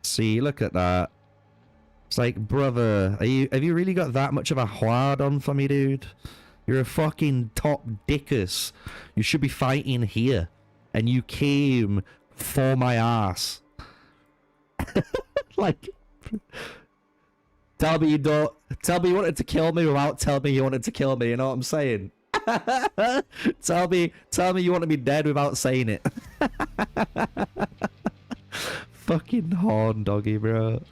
See, look at that. It's like, brother, have you really got that much of a hard on for me, dude? You're a fucking top dickus. You should be fighting here. And you came for my ass. Like, tell me you wanted to kill me without telling me you wanted to kill me, you know what I'm saying? tell me you want to be dead without saying it. Fucking Horn Doggy, bro.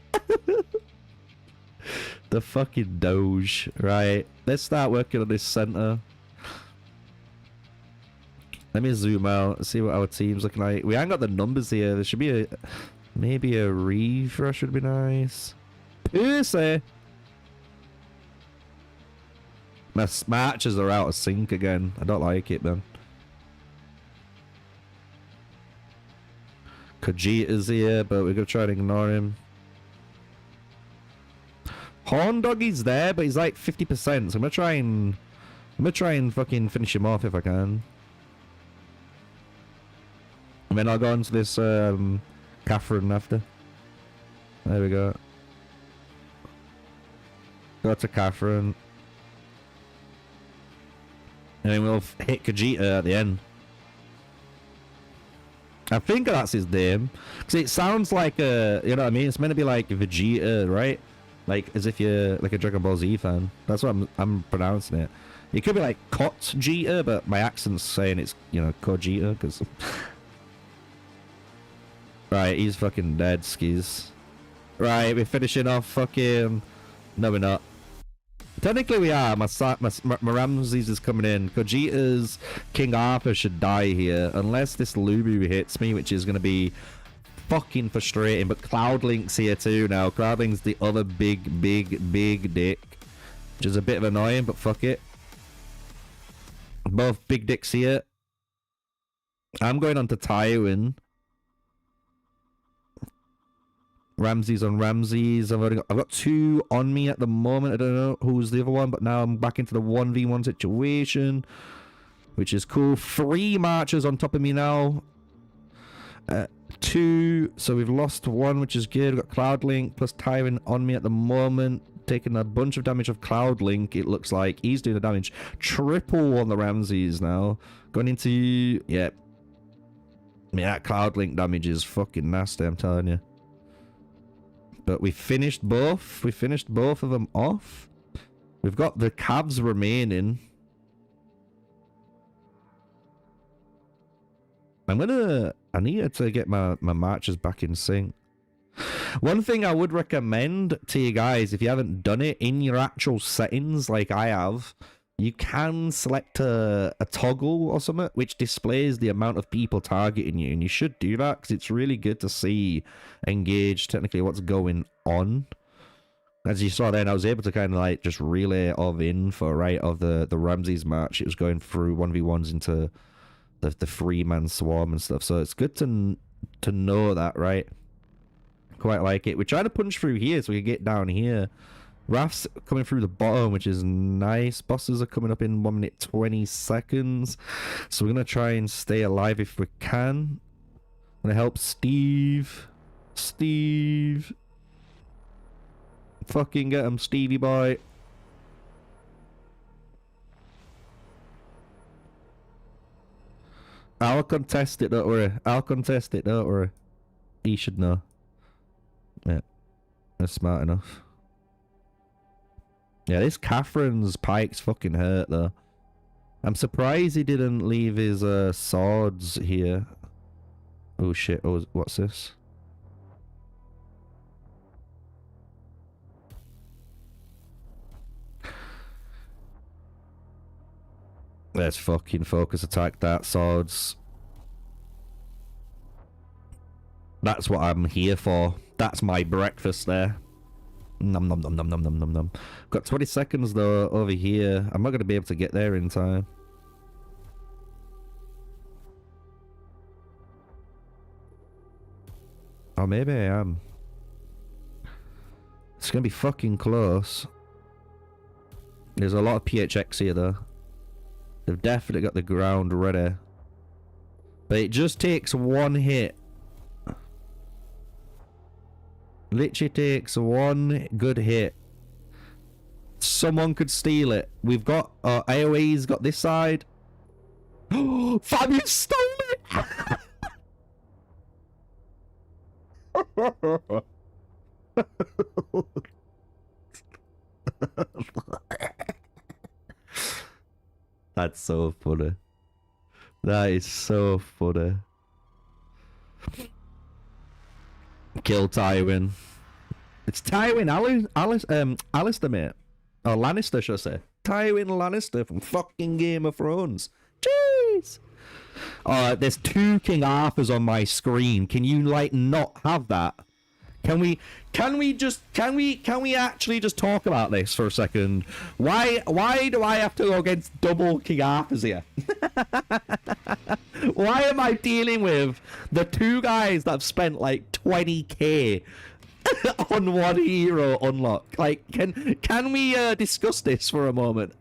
The fucking Doge. Right, let's start working on this center. Let me zoom out, see what our team's looking like. We ain't got the numbers here. There should be maybe a refresh would be nice. Pussy. My matches are out of sync again. I don't like it, man. Khajiit is here, but we're gonna try and ignore him. Horn Doggy's there, but he's like 50%. So I'm gonna try and fucking finish him off if I can. And then I'll go into this Catherine after. There we go. Go to Catherine. And then we'll hit Khajiit at the end. I think that's his name. Because it sounds like a, you know what I mean? It's meant to be like Vegeta, right? Like, as if you're like a Dragon Ball Z fan. That's what I'm pronouncing it. It could be like Kotjita, but my accent's saying it's, you know, Kojita, because... Right, he's fucking dead, skis. Right, we're finishing off fucking... No, we're not. Technically we are. My Ramses is coming in. Kojita's King Arthur should die here. Unless this Lubu hits me, which is going to be fucking frustrating. But Cloudlink's here too now. Cloudlink's the other big dick. Which is a bit of annoying, but fuck it. Both big dicks here. I'm going on to Tywin. Ramses on Ramses. I've got 2 on me at the moment. I don't know who's the other one, but now I'm back into the 1v1 situation, which is cool. 3 marchers on top of me now. 2, so we've lost 1, which is good. We've got Cloudlink plus Tywin on me at the moment, taking a bunch of damage of Cloudlink. It looks like he's doing the damage. Triple on the Ramses now. Going into, yeah, that Cloudlink damage is fucking nasty, I'm telling you. But we finished both. We finished both of them off. We've got the Cavs remaining. I need to get my marches back in sync. One thing I would recommend to you guys, if you haven't done it, in your actual settings like I have, you can select a toggle or something which displays the amount of people targeting you, and you should do that because it's really good to see, engage technically what's going on. As you saw then, I was able to kind of like just relay of info, right, of the Ramses match. It was going through 1v1s into the 3-man swarm and stuff, so it's good to know that, right? Quite like it. We're trying to punch through here so we can get down here. Raf's coming through the bottom, which is nice. Bosses are coming up in 1 minute 20 seconds. So we're going to try and stay alive if we can. I'm going to help Steve. Steve. Fucking get him, Stevie boy. I'll contest it, don't worry. I'll contest it, don't worry. He should know. Yeah. That's smart enough. Yeah, this Catherine's pikes fucking hurt, though. I'm surprised he didn't leave his swords here. Oh, shit. Oh, what's this? Let's fucking focus attack that, swords. That's what I'm here for. That's my breakfast there. Nom nom nom nom nom nom nom nom. Got 20 seconds though over here. I'm not going to be able to get there in time. Oh, maybe I am. It's going to be fucking close. There's a lot of PHX here though. They've definitely got the ground ready. But it just takes 1 hit. Literally takes 1 good hit. Someone could steal it. We've got AoE's got this side. Oh, Fab, you stole it! That's so funny. That is so funny. Kill Tywin. It's Tywin Alistair, mate. Or Lannister, should I say. Tywin Lannister from fucking Game of Thrones. Jeez! There's 2 King Arthurs on my screen. Can you, like, not have that? Can we actually just talk about this for a second? Why do I have to go against double King Arthurs here? Why am I dealing with the 2 guys that have spent like 20k on one hero unlock. Like, can we discuss this for a moment?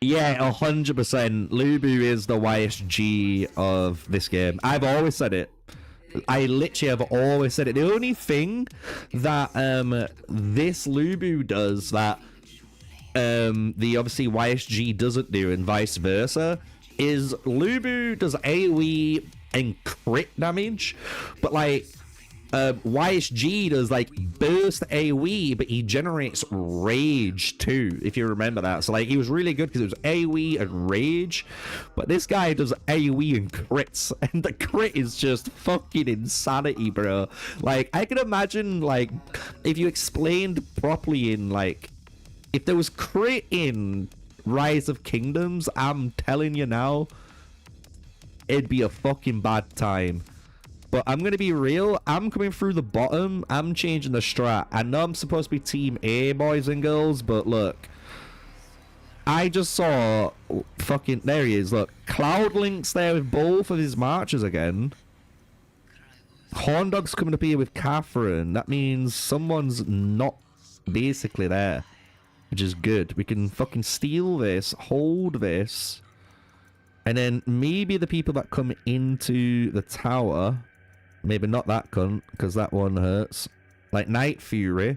Yeah, 100%. Lubu is the YSG of this game. I've always said it. I literally have always said it. The only thing that this Lubu does that the obviously YSG doesn't do and vice versa is Lubu does AoE and crit damage, but like YSG does like burst AoE, but he generates rage too, if you remember that. So like he was really good because it was AoE and rage, but this guy does AoE and crits, and the crit is just fucking insanity, bro. Like I can imagine like if you explained properly in like if there was crit in Rise of Kingdoms, I'm telling you now, it'd be a fucking bad time. But I'm going to be real. I'm coming through the bottom. I'm changing the strat. I know I'm supposed to be Team A, boys and girls, but look. I just saw fucking... There he is, look. Cloudlink's there with both of his marchers again. Horndog's coming up here with Catherine. That means someone's not basically there, which is good. We can fucking steal this, hold this, and then maybe the people that come into the tower... Maybe not that cunt, because that one hurts. Like Night Fury.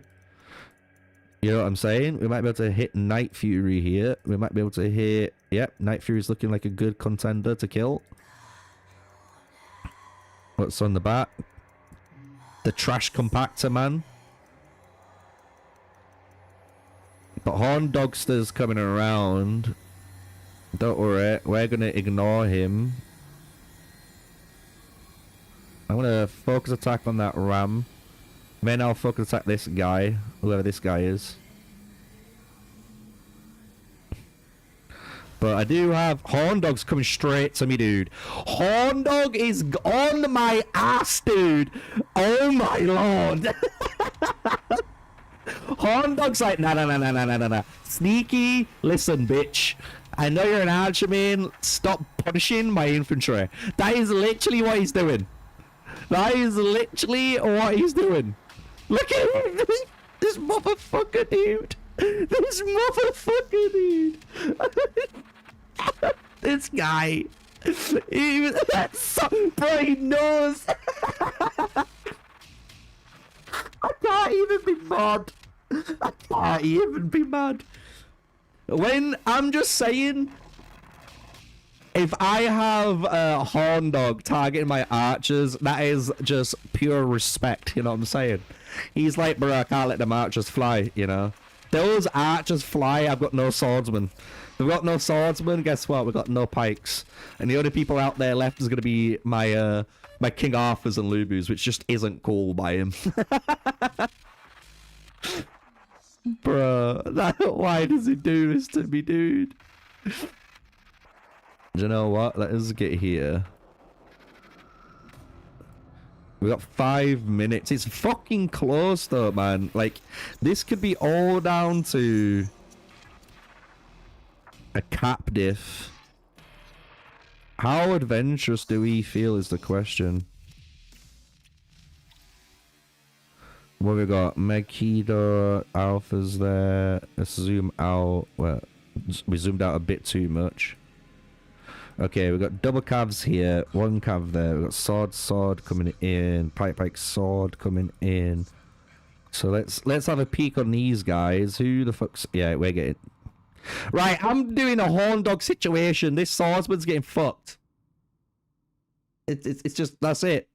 You know what I'm saying? We might be able to hit Night Fury here. We might be able to hit... Yep, Night Fury's looking like a good contender to kill. What's on the back? The Trash Compactor Man. But Horndogster's coming around. Don't worry, we're going to ignore him. I'm going to focus attack on that ram. Then I'll focus attack this guy, whoever this guy is. But I do have... Horndog's coming straight to me, dude. Horndog is on my ass, dude. Oh my lord. Horndog's like, nah. Sneakyy, listen, bitch. I know you're an archerman. Stop punishing my infantry. That is literally what he's doing. That is literally what he's doing. Look at him. This motherfucker, dude. This motherfucker, dude. This guy. Bro, he knows. I can't even be mad. I can't even be mad. When I'm just saying, if I have a Horndog targeting my archers, that is just pure respect, you know what I'm saying? He's like, bro, I can't let them archers fly, you know? Those archers fly, I've got no swordsmen. We've got no swordsmen, guess what? We've got no pikes. And the only people out there left is going to be my my King Arthurs and Lubus, which just isn't cool by him. Bro, why does he do this to me, dude? Do you know what? Let us get here. We got 5 minutes. It's fucking close though, man. Like, this could be all down to a cap diff. How adventurous do we feel is the question. What we got? Megiddo, Alpha's there. Let's zoom out. Well, we zoomed out a bit too much. Okay, we got double calves here, one calf there. We got sword coming in, pike sword coming in. So let's have a peek on these guys. Who the fuck's... Yeah, we're getting... Right, I'm doing a Horndog situation. This swordsman's getting fucked. It's just... That's it.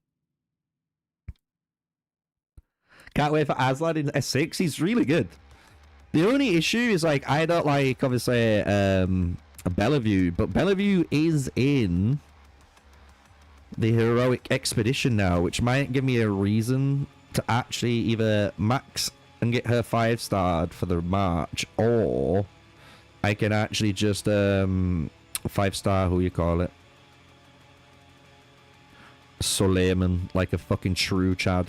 Can't wait for Aslan in S6. He's really good. The only issue is, like, I don't like, obviously, Bellevue, but Bellevue is in the heroic expedition now, which might give me a reason to actually either max and get her 5-starred for the march, or I can actually just 5-star, who you call it, Suleiman, like a fucking true Chad.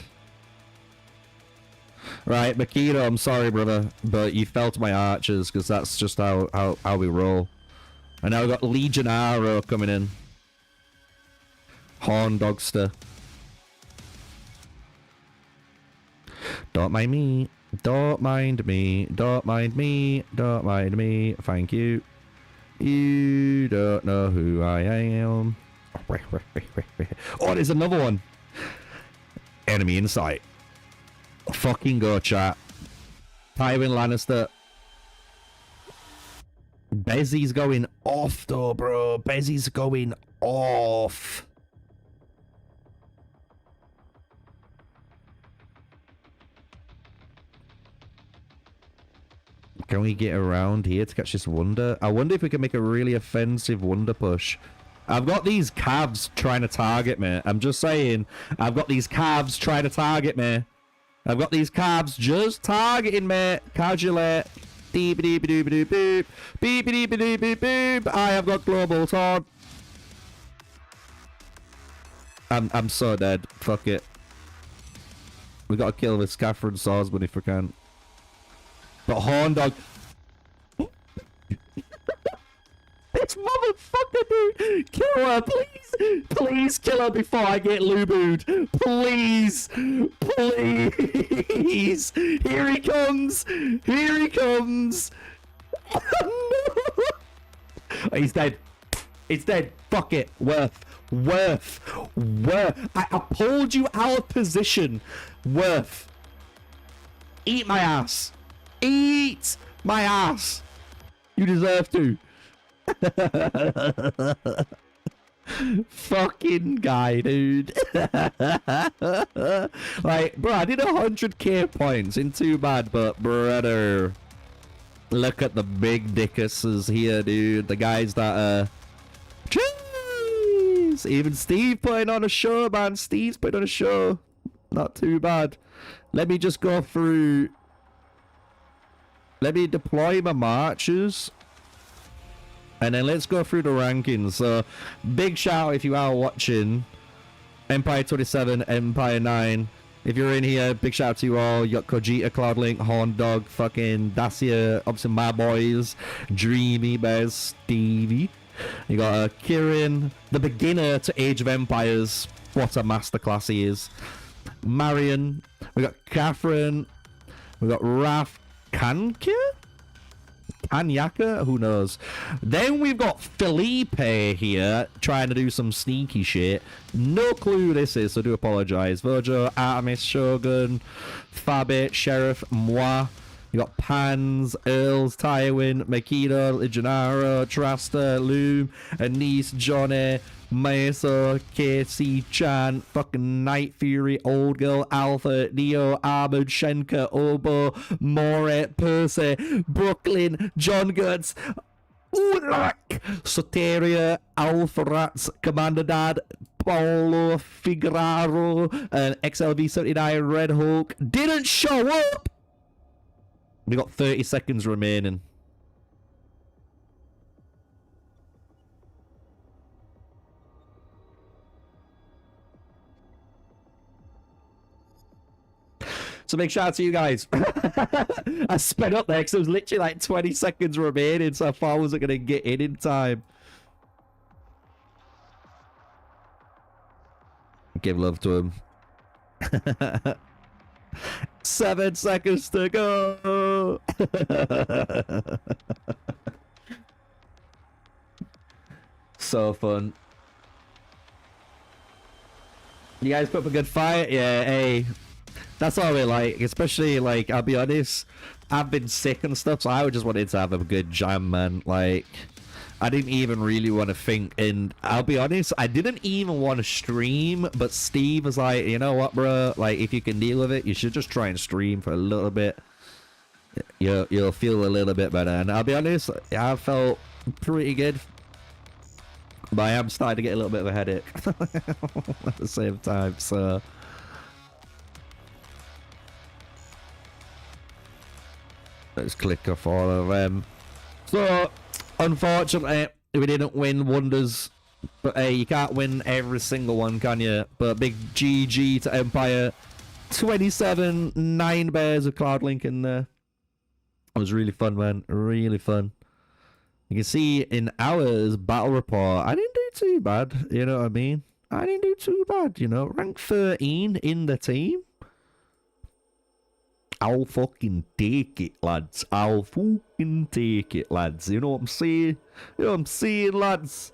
Right, Makito, I'm sorry, brother, but you fell to my archers, because that's just how we roll. And now we've got Legionaro coming in. Horndogster. Don't mind me. Don't mind me. Don't mind me. Don't mind me. Thank you. You don't know who I am. Oh, there's another one. Enemy in sight. Fucking go, chat. Tywin Lannister. Bezzy's going off, though, bro. Bezzy's going off. Can we get around here to catch this wonder? I wonder if we can make a really offensive wonder push. I've got these calves trying to target me. I'm just saying. I've got these calves trying to target me. I've got these calves just targeting me. Casually. Beep beep beep beep beep. Beep beep beep beep beep. I have got global taunt. I'm so dead. Fuck it. We gotta kill this Catherine Swordsman if we can. But Horn Dog. This motherfucker, dude! Kill her, please! Please kill her before I get Lubu'd! Please! Please! Here he comes! Here he comes! No. He's dead. It's dead. Fuck it. Worth. I pulled you out of position. Worth. Eat my ass. Eat my ass. You deserve to. Fucking guy, dude. Like, bro, I did 100k points. Ain't too bad, but brother, look at the big dickuses here, dude. The guys that jeez. Even Steve putting on a show, man. Steve's putting on a show. Not too bad. Let me just go through. Let me deploy my marches. And then let's go through the rankings. So, big shout out if you are watching. Empire 27, Empire 9. If you're in here, big shout out to you all. You got Kojita, Cloudlink, Horn Dog, fucking Dacia, obviously my boys, Dreamy Bears, Stevie. You got Kirin, the beginner to Age of Empires. What a masterclass he is. Marion. We got Catherine. We got Raf Kankia? Anyaka? Who knows? Then we've got Felipe here trying to do some sneaky shit. No clue who this is, so do apologize. Vojo, Artemis, Shogun, Fabit, Sheriff, Moi. You got Pans, Earls, Tywin, Makito, Legionaro, Trasta, Loom, Anise, Johnny, Meso, KC, Chan, fucking Night Fury, Old Girl, Alpha, Neo, Armored, Shenka, Obo, More, Percy, Brooklyn, John Guts, Ulak, Soteria, Alpha Rats, Commander Dad, Paulo Figueroa, and XLV 79, Red Hulk didn't show up. We got 30 seconds remaining. So big shout out to you guys. I sped up there because there was literally like 20 seconds remaining, so I thought I wasn't going to get in time. Give love to him. 7 seconds to go. So fun. You guys put up a good fight? Yeah, hey. That's all we like, especially, like, I'll be honest, I've been sick and stuff, so I just wanted to have a good jam, man. Like, I didn't even really want to think, and I'll be honest, I didn't even want to stream, but Steve was like, you know what, bro, like, if you can deal with it, you should just try and stream for a little bit. You'll feel a little bit better, and I'll be honest, I felt pretty good, but I am starting to get a little bit of a headache at the same time, so... Let's click off all of them. So, unfortunately, we didn't win Wonders. But hey, you can't win every single one, can you? But big GG to Empire. 27, 9 bears of Cloudlink in there. It was really fun, man. Really fun. You can see in ours battle report, I didn't do too bad. You know what I mean? I didn't do too bad, you know. Rank 13 in the team. I'll fucking take it, lads. I'll fucking take it, lads. You know what I'm saying? You know what I'm saying, lads?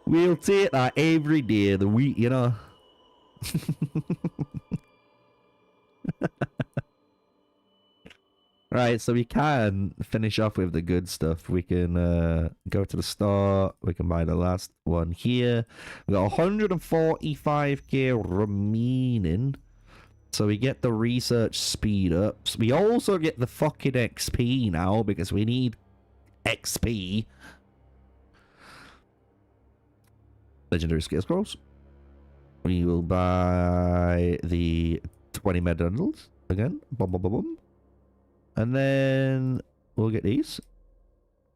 We'll take that every day of the week, you know? Right, so we can finish off with the good stuff. We can go to the store. We can buy the last one here. We got 145k remaining. So we get the research speed ups. We also get the fucking XP now because we need XP. Legendary skill scrolls. We will buy the 20 medals again. Boom, boom, boom, boom. And then we'll get these.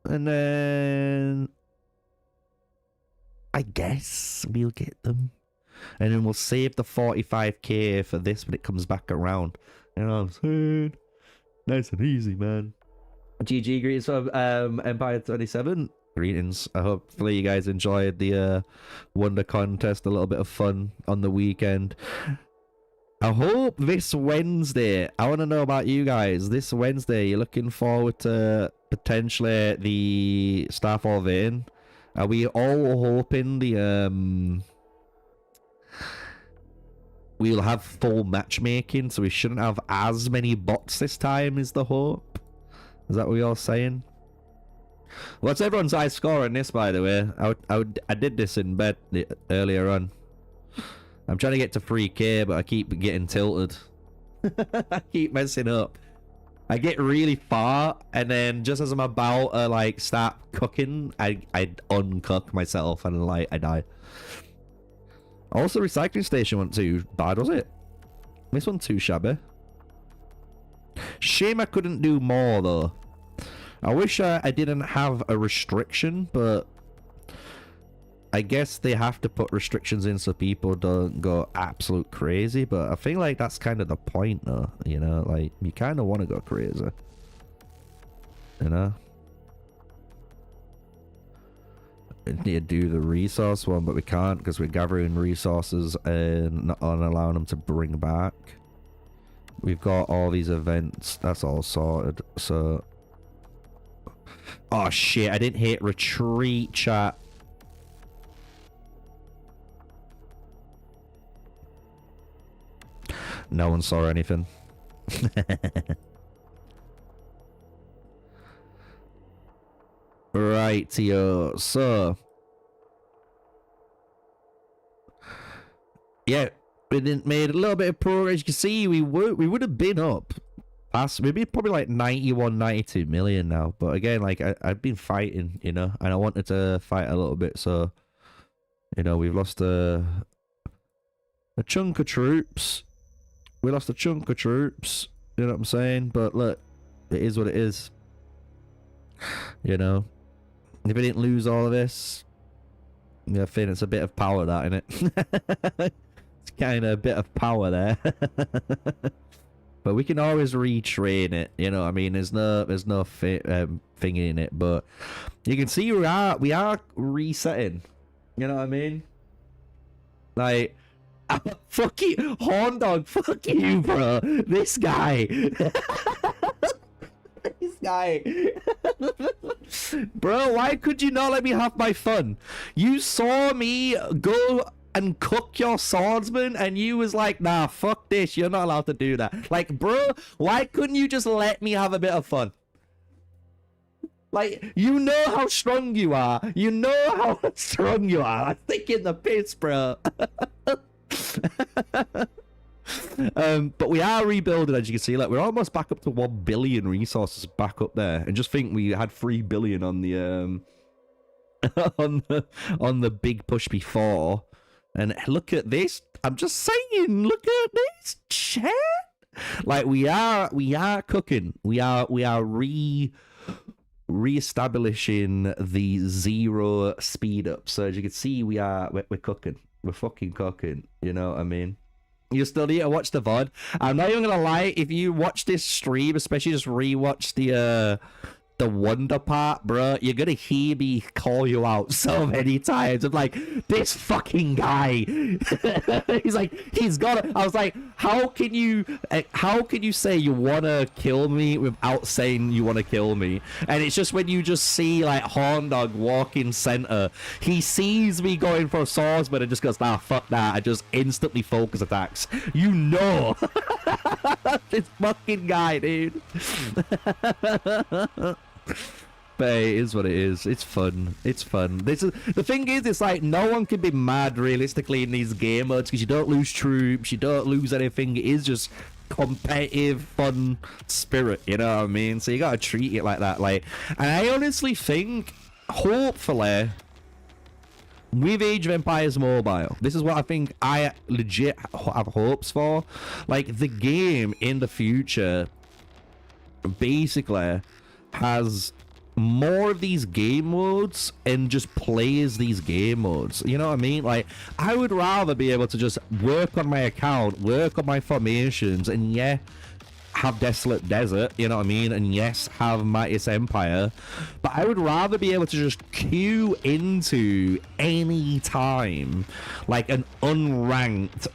And then I guess we'll get them. And then we'll save the 45k for this when it comes back around. You know what I'm saying? Nice and easy, man. GG, greetings from Empire 27. Greetings. Hopefully you guys enjoyed the Wonder Contest. A little bit of fun on the weekend. I hope this Wednesday, I want to know about you guys. This Wednesday, you're looking forward to potentially the Starfall Vein. Are we all hoping the we'll have full matchmaking, so we shouldn't have as many bots this time, is the hope? Is that what you're saying? What's everyone's high score on this, by the way? I did this in bed earlier on. I'm trying to get to 3k, but I keep getting tilted. I keep messing up. I get really far, and then just as I'm about to like start cooking, I uncook myself, and like I die. Also, recycling station wasn't too bad, was it? This one too shabby. Shame I couldn't do more though. I wish I didn't have a restriction, but I guess they have to put restrictions in so people don't go absolute crazy. But I feel like that's kind of the point though, you know, like you kind of want to go crazy, you know. We need to do the resource one, but we can't because we're gathering resources and not allowing them to bring back. We've got all these events, that's all sorted. So oh shit, I didn't hit retreat, chat. No one saw anything. Right, Tio. So yeah, we didn't made a little bit of progress. You can see we would have been up past maybe probably like 91, 92 million now. But again, like I've been fighting, you know, and I wanted to fight a little bit. So you know, we've lost a chunk of troops. We lost a chunk of troops. You know what I'm saying? But look, it is what it is. You know. If we didn't lose all of this, yeah, I think it's a bit of power, that, innit? It's kind of a bit of power there. But we can always retrain it, you know what I mean? There's no thing in it, but you can see we are resetting. You know what I mean? Like, fuck you, horn dog, fuck you, bro. This guy. This guy. Bro, why could you not let me have my fun? You saw me go and cook your swordsman and you was like, nah, fuck this, you're not allowed to do that. Like, bro, why couldn't you just let me have a bit of fun? Like, you know how strong you are. You know how strong you are. I'm taking the piss, bro. But we are rebuilding, as you can see. Like, we're almost back up to 1 billion resources back up there, and just think we had 3 billion on the on the big push before. And look at this. I'm just saying, look at this chat. Like, we are cooking. We are re-establishing the 0 speed up. So as you can see, we're cooking. We're fucking cooking. You know what I mean? You still need to watch the VOD. I'm not even gonna lie, if you watch this stream, especially just rewatch the wonder part, bro, you're gonna hear me call you out so many times. I'm like, this fucking guy. He's like, he's got it. I was like, how can you say you wanna kill me without saying you wanna kill me? And it's just when you just see like Horndog walking center, he sees me going for a swordsman and just goes, nah, fuck that. I just instantly focus attacks. You know, this fucking guy, dude. But hey, it is what it is. It's fun. It's fun. This is the thing. Is it's like no one can be mad realistically in these game modes because you don't lose troops, you don't lose anything. It is just competitive, fun spirit. You know what I mean? So you gotta treat it like that. Like, and I honestly think, hopefully, with Age of Empires Mobile, this is what I think I legit have hopes for. Like the game in the future, basically, has more of these game modes and just plays these game modes. You know what I mean? Like, I would rather be able to just work on my account, work on my formations, and yeah, have Desolate Desert, you know what I mean? And yes, have Mightiest Empire. But I would rather be able to just queue into any time, like an unranked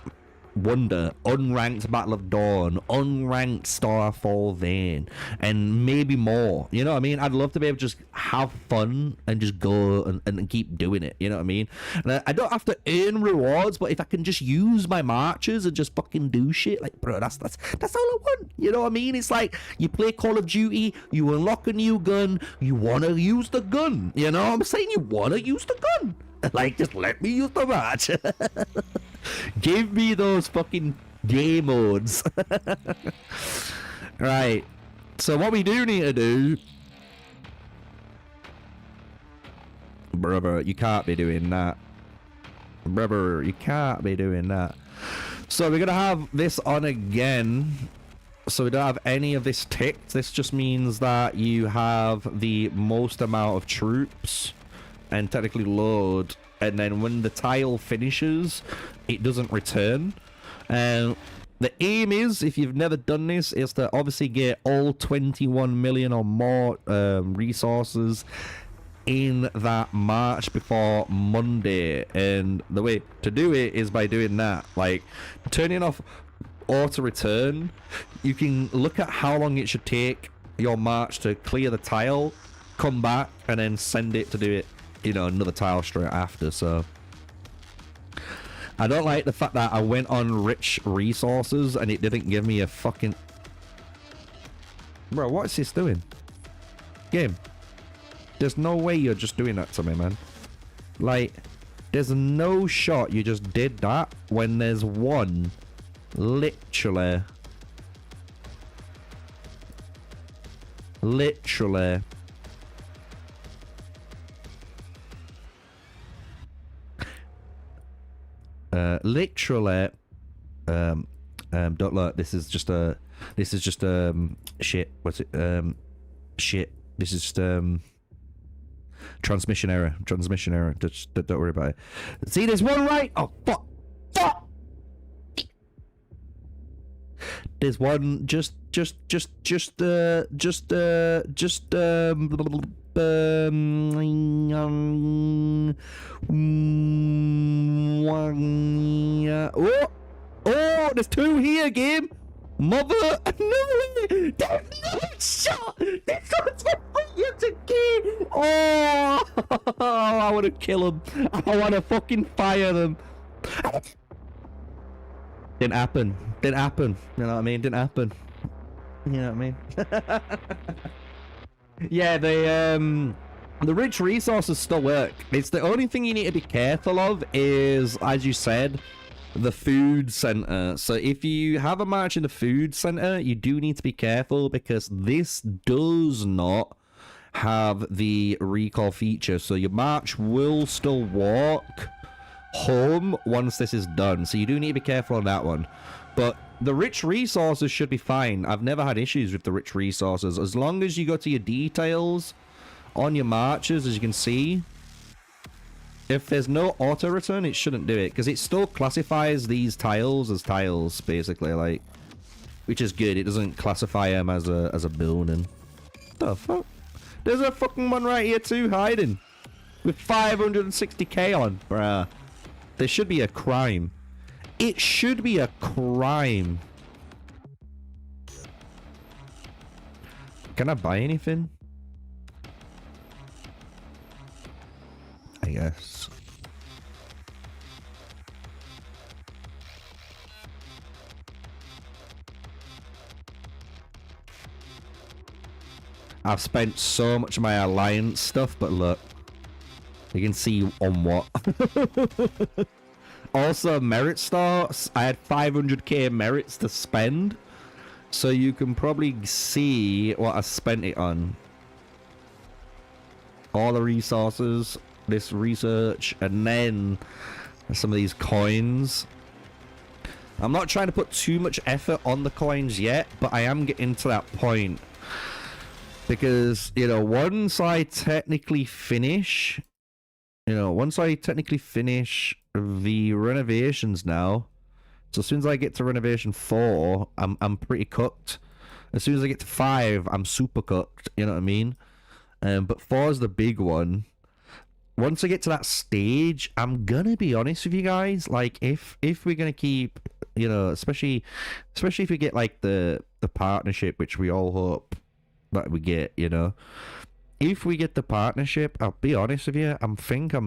Wonder, unranked Battle of Dawn, unranked Starfall Vein, and maybe more. You know what I mean? I'd love to be able to just have fun and just go and keep doing it. You know what I mean? And I don't have to earn rewards, but if I can just use my marches and just fucking do shit, like, bro, that's all I want. You know what I mean? It's like you play Call of Duty, you unlock a new gun, you want to use the gun. You know what I'm saying? You want to use the gun. Like, just let me use the match. Give me those fucking game modes. Right. So what we do need to do... Brother, you can't be doing that. Brother, you can't be doing that. So we're going to have this on again. So we don't have any of this ticked. This just means that you have the most amount of troops and technically load, and then when the tile finishes, it doesn't return. And the aim is, if you've never done this, is to obviously get all 21 million or more resources in that March before Monday. And the way to do it is by doing that, like turning off auto return. You can look at how long it should take your March to clear the tile, come back, and then send it to do it, you know, another tile straight after. So I don't like the fact that I went on rich resources and it didn't give me a fucking... Bro, what's this doing? Game, there's no way you're just doing that to me, man. Like, there's no shot you just did that when there's one literally don't look, this is just shit, what's it, shit, this is just transmission error, just don't worry about it. See, there's one right. Oh fuck. There's one just oh, there's two here, game. Mother, no, there's no shot. This one's for you to get. Oh, I want to kill them. I want to fucking fire them. Didn't happen. You know what I mean? Didn't happen. You know what I mean? Yeah, the rich resources still work. It's the only thing you need to be careful of is, as you said, the food center. So if you have a match in the food center, you do need to be careful because this does not have the recall feature. So your march will still walk home once this is done. So you do need to be careful on that one. But the rich resources should be fine. I've never had issues with the rich resources. As long as you go to your details on your marches, as you can see, if there's no auto return, it shouldn't do it because it still classifies these tiles as tiles, basically, like, which is good. It doesn't classify them as a building. The fuck? There's a fucking one right here too, hiding. With 560k on. Bruh. There should be a crime. It should be a crime. Can I buy anything? I guess. I've spent so much of my alliance stuff, but look. You can see on what. Also, merit stars. I had 500k merits to spend. So you can probably see what I spent it on. All the resources, this research, and then some of these coins. I'm not trying to put too much effort on the coins yet, but I am getting to that point. Because, you know, once I technically finish the renovations now, so as soon as I get to renovation 4, I'm pretty cooked. As soon as I get to 5, I'm super cooked, you know what I mean? But 4 is the big one. Once I get to that stage, I'm gonna be honest with you guys, like if we're gonna keep, you know, especially if we get like the partnership, which we all hope that we get, you know. If we get the partnership, I'll be honest with you, I'm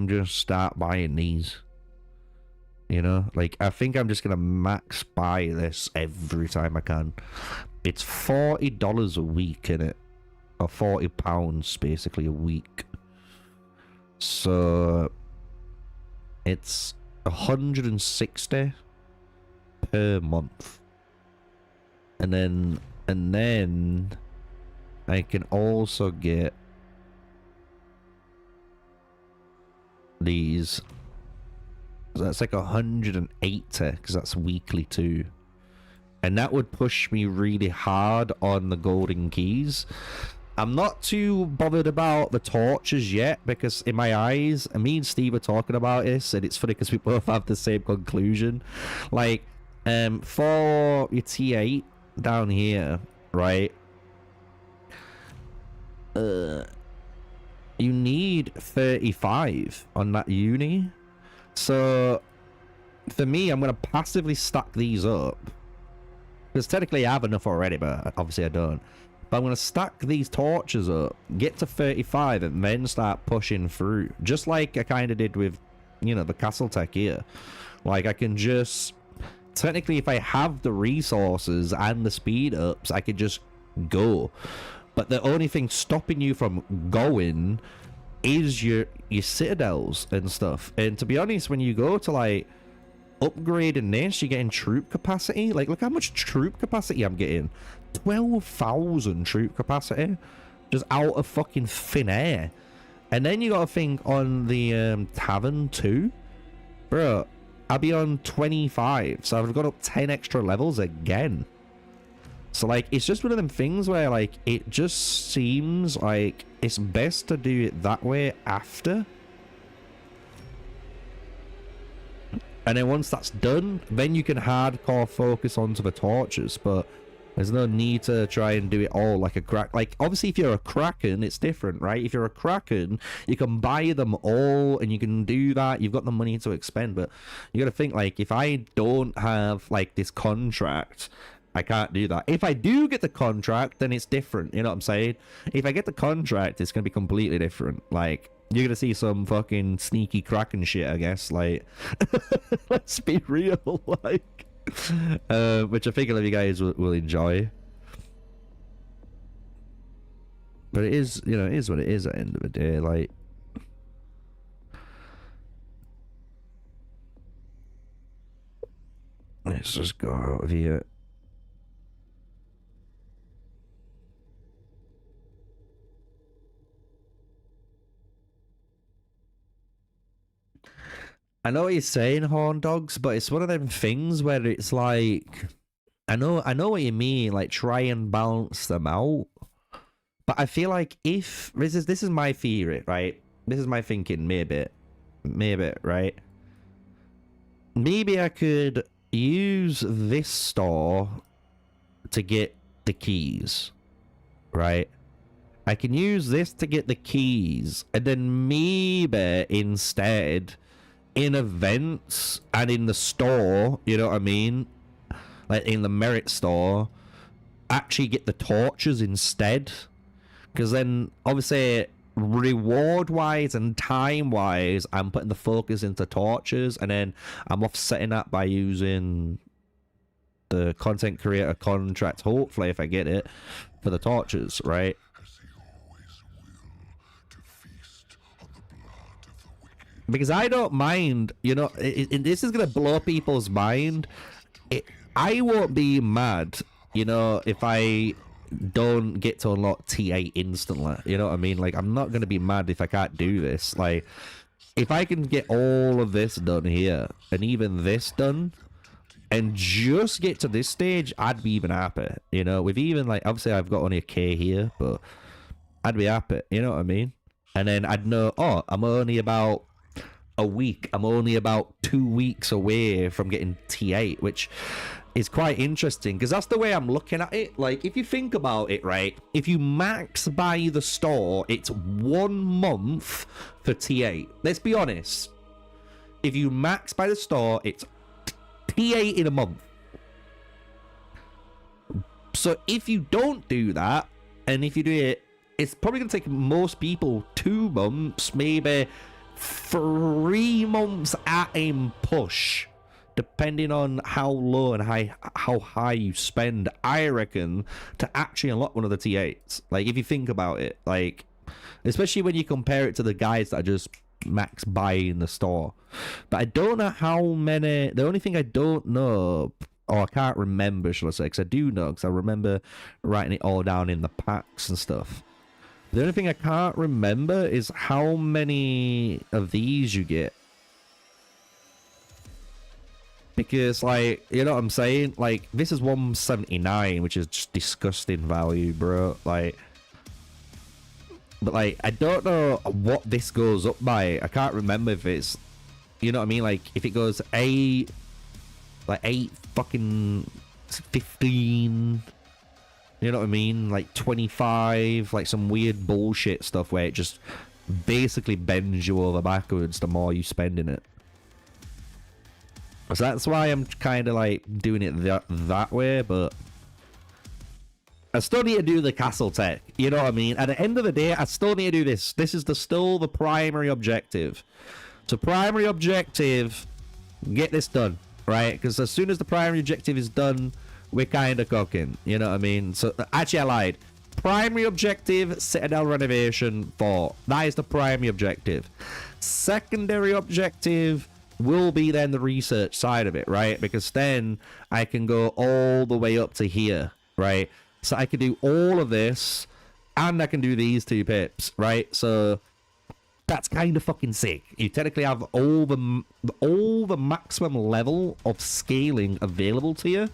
just start buying these. You know, like I think I'm just gonna max buy this every time I can. It's $40 a week, innit? Or £40 basically a week. So it's 160 per month. And then I can also get these. That's like 180 because that's weekly too. And that would push me really hard on the golden keys. I'm not too bothered about the torches yet because in my eyes, me and Steve were talking about this, and it's funny because we both have the same conclusion. Like, for your T8 down here, right? You need 35 on that uni. So for me, I'm gonna passively stack these up because technically I have enough already, but obviously I don't. But I'm gonna stack these torches up, get to 35, and then start pushing through, just like I kind of did with, you know, the castle tech here. Like I can just technically, if I have the resources and the speed ups, I could just go. But the only thing stopping you from going is your citadels and stuff. And to be honest, when you go to like upgrading this, you're getting troop capacity. Like, look how much troop capacity I'm getting. 12,000 troop capacity just out of fucking thin air. And then you gotta think on the tavern too, bro. I'll be on 25, so I've got up 10 extra levels again. So like, it's just one of them things where like it just seems like it's best to do it that way after. And then once that's done, then you can hardcore focus onto the torches. But there's no need to try and do it all like a crack. Like, obviously, if you're a Kraken, it's different, right? If you're a Kraken, you can buy them all and you can do that. You've got the money to expend. But you got to think, like, if I don't have, like, this contract, I can't do that. If I do get the contract, then it's different. You know what I'm saying? If I get the contract, it's going to be completely different. Like, you're going to see some fucking sneaky Kraken shit, I guess. Like, let's be real. Like, which I think a lot of you guys will enjoy. But it is, you know, it is what it is at the end of the day. Like, let's just go out of here. I know what you're saying, Horn Dogs, but it's one of them things where it's like, I know what you mean, like try and balance them out. But I feel like if this is my theory, right? This is my thinking, maybe, right? Maybe I could use this store to get the keys, right? I can use this to get the keys, and then maybe instead in events and in the store, you know what I mean, like in the merit store, actually get the torches instead, because then obviously reward wise and time wise I'm putting the focus into torches, and then I'm offsetting that by using the content creator contract, hopefully if I get it, for the torches, right? Because I don't mind, you know, this is going to blow people's mind. I won't be mad, you know, if I don't get to unlock T8 instantly. You know what I mean? Like, I'm not going to be mad if I can't do this. Like, if I can get all of this done here, and even this done, and just get to this stage, I'd be even happy. You know, with even, like, obviously I've got only a K here, but I'd be happy. You know what I mean? And then I'd know, oh, I'm only about a week, I'm only about 2 weeks away from getting T8, which is quite interesting, because that's the way I'm looking at it. Like, if you think about it, right, if you max by the store, it's 1 month for T8. Let's be honest, if you max by the store, it's T8 in a month. So if you don't do that, and if you do it, it's probably going to take most people 2 months, maybe 3 months at a push, depending on how low and how high you spend, I reckon, to actually unlock one of the T8s. Like, if you think about it, like, especially when you compare it to the guys that are just max buy in the store. But I don't know how many, the only thing I don't know, or I can't remember, shall I say, because I do know, because I remember writing it all down in the packs and stuff. The only thing I can't remember is how many of these you get. Because, like, you know what I'm saying? Like, this is 179, which is just disgusting value, bro. Like, but, like, I don't know what this goes up by. I can't remember if it's, you know what I mean? Like, if it goes 8, like 8 fucking 15... You know what I mean? Like 25, like some weird bullshit stuff where it just basically bends you over backwards the more you spend in it. So that's why I'm kind of like doing it that way, but I still need to do the castle tech. You know what I mean? At the end of the day, I still need to do this. This is still the primary objective. So primary objective, get this done, right? Because as soon as the primary objective is done, we're kind of cooking, you know what I mean? So, actually, I lied. Primary objective, Citadel renovation 4. That is the primary objective. Secondary objective will be then the research side of it, right? Because then I can go all the way up to here, right? So I can do all of this, and I can do these 2 pips, right? So that's kind of fucking sick. You technically have all the maximum level of scaling available to you.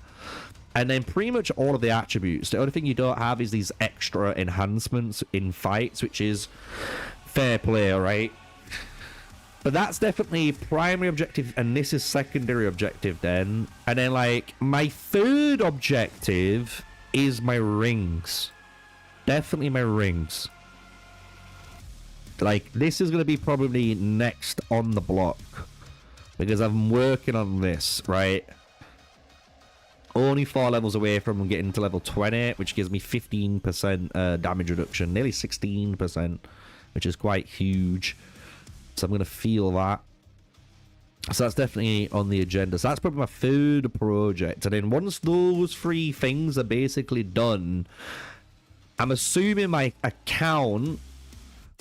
And then pretty much all of the attributes. The only thing you don't have is these extra enhancements in fights, which is fair play, right? But that's definitely primary objective, and this is secondary objective then. And then, like, my third objective is my rings. Definitely my rings. Like, this is going to be probably next on the block, because I'm working on this, right? Only 4 levels away from getting to level 20, which gives me 15% damage reduction, nearly 16%, which is quite huge. So I'm going to feel that. So that's definitely on the agenda. So that's probably my third project. And then once those 3 things are basically done, I'm assuming my account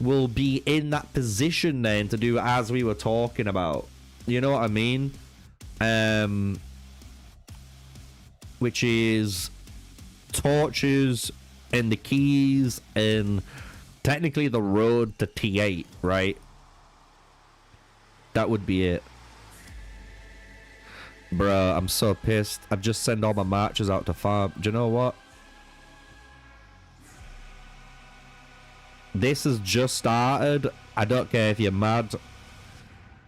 will be in that position then to do as we were talking about. You know what I mean? Which is torches and the keys and technically the road to T8, right? That would be it. Bruh, I'm so pissed. I've just sent all my marchers out to farm. Do you know what? This has just started. I don't care if you're mad.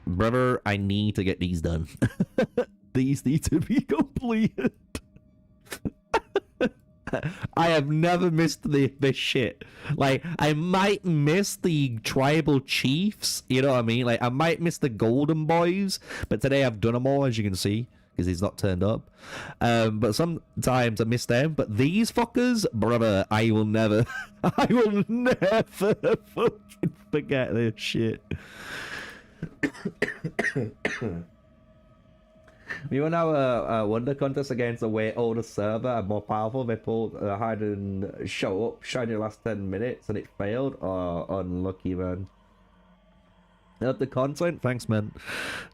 Brother, I need to get these done. These need to be completed. I have never missed this shit. Like, I might miss the tribal chiefs, you know what I mean? Like, I might miss the golden boys, but today I've done them all, as you can see, because he's not turned up. But sometimes I miss them. But these fuckers, brother, I will never, I will never fucking forget this shit. We won our wonder contest against a way older server and more powerful. They pulled hide and show up, shine your last 10 minutes, and it failed. Oh, unlucky, man. Love the content, thanks, man.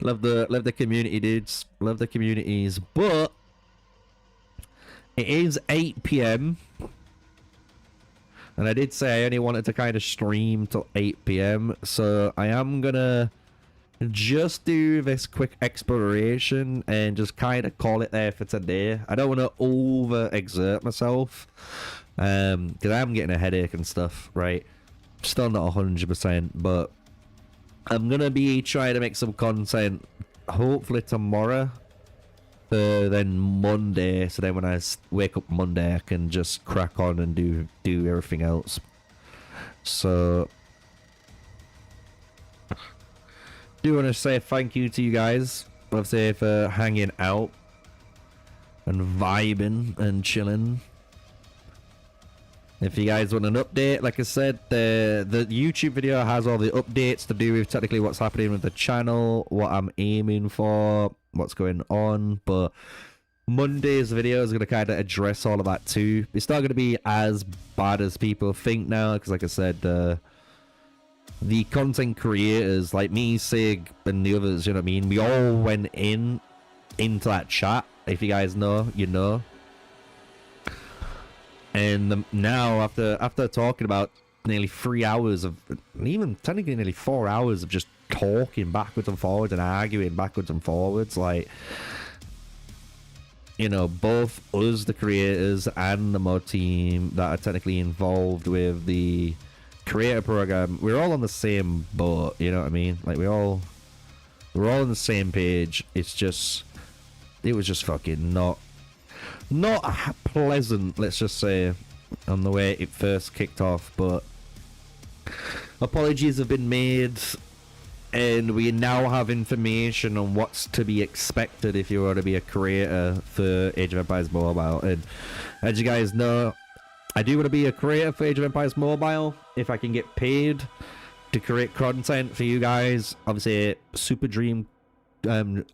Love the community, dudes. Love the communities, but it is 8 p.m. and I did say I only wanted to kind of stream till 8 p.m. So I am gonna just do this quick exploration and just kind of call it there for today. I don't want to over-exert myself because I'm getting a headache and stuff, right? Still not 100%, but I'm gonna be trying to make some content hopefully tomorrow, then Monday, so then when I wake up Monday I can just crack on and do everything else. So do want to say thank you to you guys, obviously, for hanging out and vibing and chilling. If you guys want an update, like I said, the YouTube video has all the updates to do with technically what's happening with the channel, what I'm aiming for, what's going on, but Monday's video is going to kind of address all of that too. It's not going to be as bad as people think now, because like I said, the content creators like me, Sig, and the others, you know what I mean, we all went into that chat. If you guys know, you know. And now after talking about nearly 3 hours of, even technically nearly 4 hours of just talking backwards and forwards and arguing backwards and forwards, like, you know, both us, the creators, and the mod team that are technically involved with the creator program, we're all on the same boat, you know what I mean? Like, we're all on the same page. It's just, it was just fucking not pleasant, let's just say, on the way it first kicked off, but apologies have been made, and we now have information on what's to be expected if you want to be a creator for Age of Empires Mobile. And as you guys know, I do want to be a creator for Age of Empires Mobile if I can get paid to create content for you guys. Obviously, super dream, you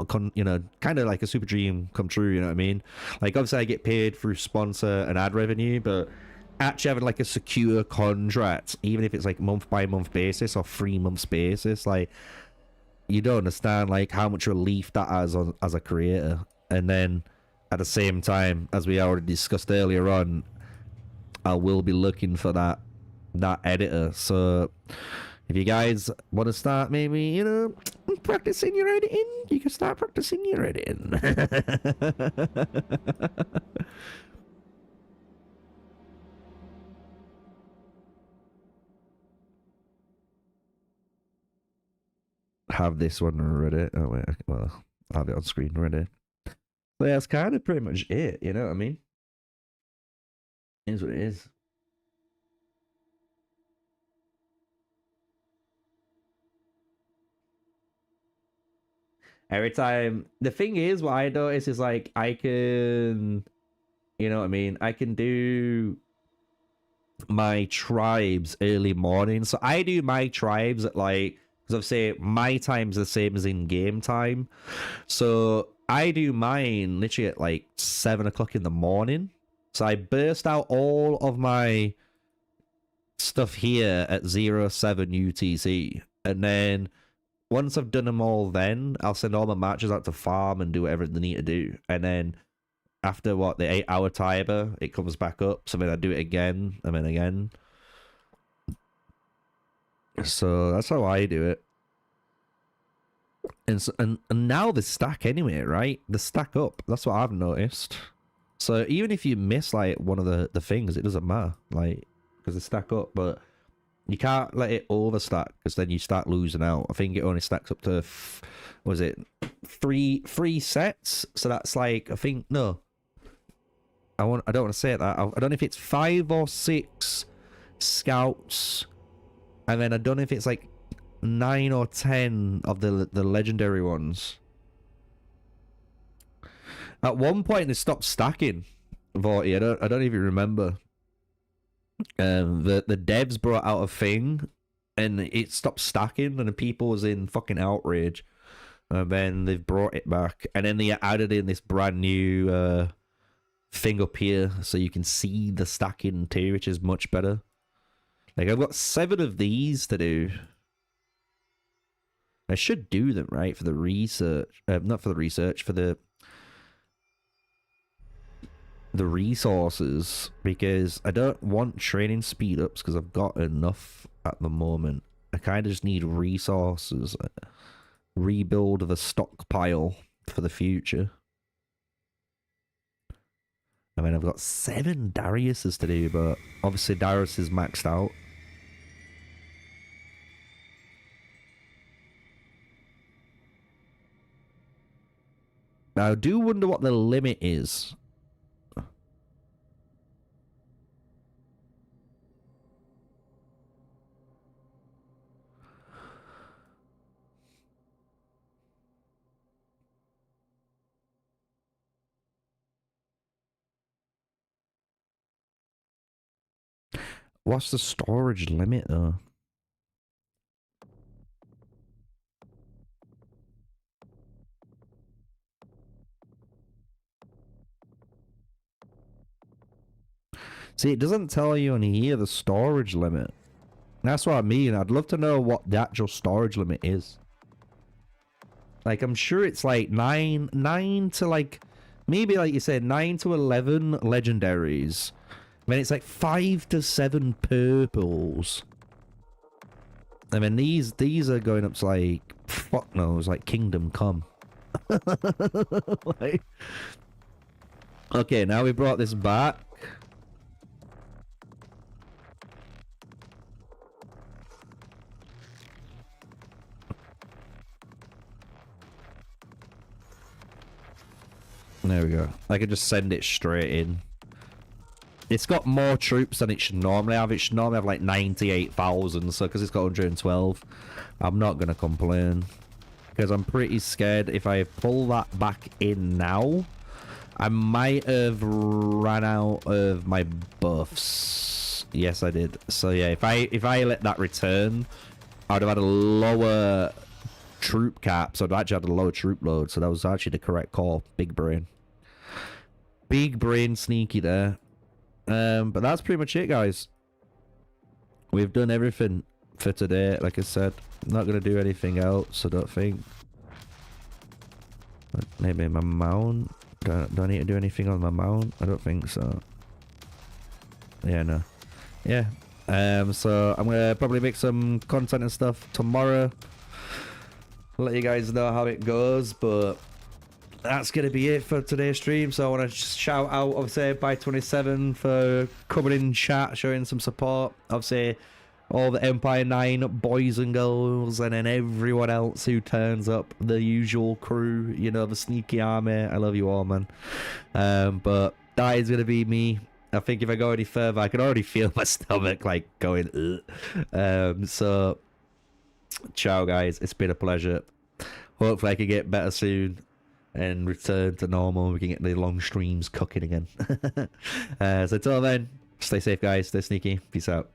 know, kind of like a super dream come true, you know what I mean? Like, obviously I get paid through sponsor and ad revenue, but actually having like a secure contract, even if it's like month by month basis or 3 months basis, like, you don't understand like how much relief that has on as a creator. And then at the same time, as we already discussed earlier on, I will be looking for that editor. So if you guys want to start maybe, you know, practicing your editing, you can start practicing your editing. Have this one ready. Oh wait, well, I'll have it on screen ready. So yeah, that's kind of pretty much it, you know what I mean? It is what it is. Every time, the thing is, what I notice is like I can, you know what I mean, I can do my tribes early morning. So I do my tribes at like, because obviously my time's the same as in game time, so I do mine literally at like 7 o'clock in the morning. So I burst out all of my stuff here at 07 UTC, and then once I've done them all, then I'll send all my matches out to farm and do whatever they need to do. And then after what, the 8-hour timer, it comes back up. So then I do it again, and then again. So that's how I do it. And now the stack anyway, right? The stack up. That's what I've noticed. So even if you miss like one of the things, it doesn't matter, like, because they stack up. But you can't let it overstack, because then you start losing out. I think it only stacks up to was it three sets? So that's like, I think I don't want to say that. I don't know if it's 5 or 6 scouts, and then I don't know if it's like 9 or 10 of the legendary ones. At one point they stopped stacking 40. I don't even remember. The devs brought out a thing and it stopped stacking and the people was in fucking outrage. And then they've brought it back, and then they added in this brand new thing up here so you can see the stacking too, which is much better. Like, I've got 7 of these to do. I should do them, right, for the research. Not for the research, for the resources, because I don't want training speed ups because I've got enough at the moment. I kind of just need resources. Rebuild the stockpile for the future. I mean, I've got 7 Dariuses to do, but obviously Darius is maxed out. Now, I do wonder what the limit is. What's the storage limit, though? See, it doesn't tell you on here the storage limit. That's what I mean. I'd love to know what the actual storage limit is. Like, I'm sure it's like 9 to like, maybe like you said, 9 to 11 legendaries. I mean, it's like 5 to 7 purples. I mean, these are going up to like, fuck knows, like Kingdom Come. Like, okay, now we brought this back. There we go. I can just send it straight in. It's got more troops than it should normally have. It should normally have like 98,000, so because it's got 112, I'm not going to complain. Because I'm pretty scared if I pull that back in now, I might have ran out of my buffs. Yes, I did. So yeah, if I let that return, I would have had a lower troop cap, so I'd actually had a lower troop load, so that was actually the correct call. Big brain. Big brain Sneakyy there. But that's pretty much it, guys. We've done everything for today. Like I said, I'm not going to do anything else, I don't think. Maybe my mount. Do I need to do anything on my mount? I don't think so. Yeah, no. Yeah. So I'm going to probably make some content and stuff tomorrow. Let you guys know how it goes, but that's going to be it for today's stream. So I want to shout out, obviously, by 27 for coming in chat, showing some support. Obviously, all the Empire 9 boys and girls, and then everyone else who turns up, the usual crew, you know, the Sneakyy army. I love you all, man. But that is going to be me. I think if I go any further, I can already feel my stomach, like, going, ugh. So, ciao, guys. It's been a pleasure. Hopefully I can get better soon and return to normal. We can get the long streams cooking again. So until then, stay safe, guys. Stay sneaky. Peace out.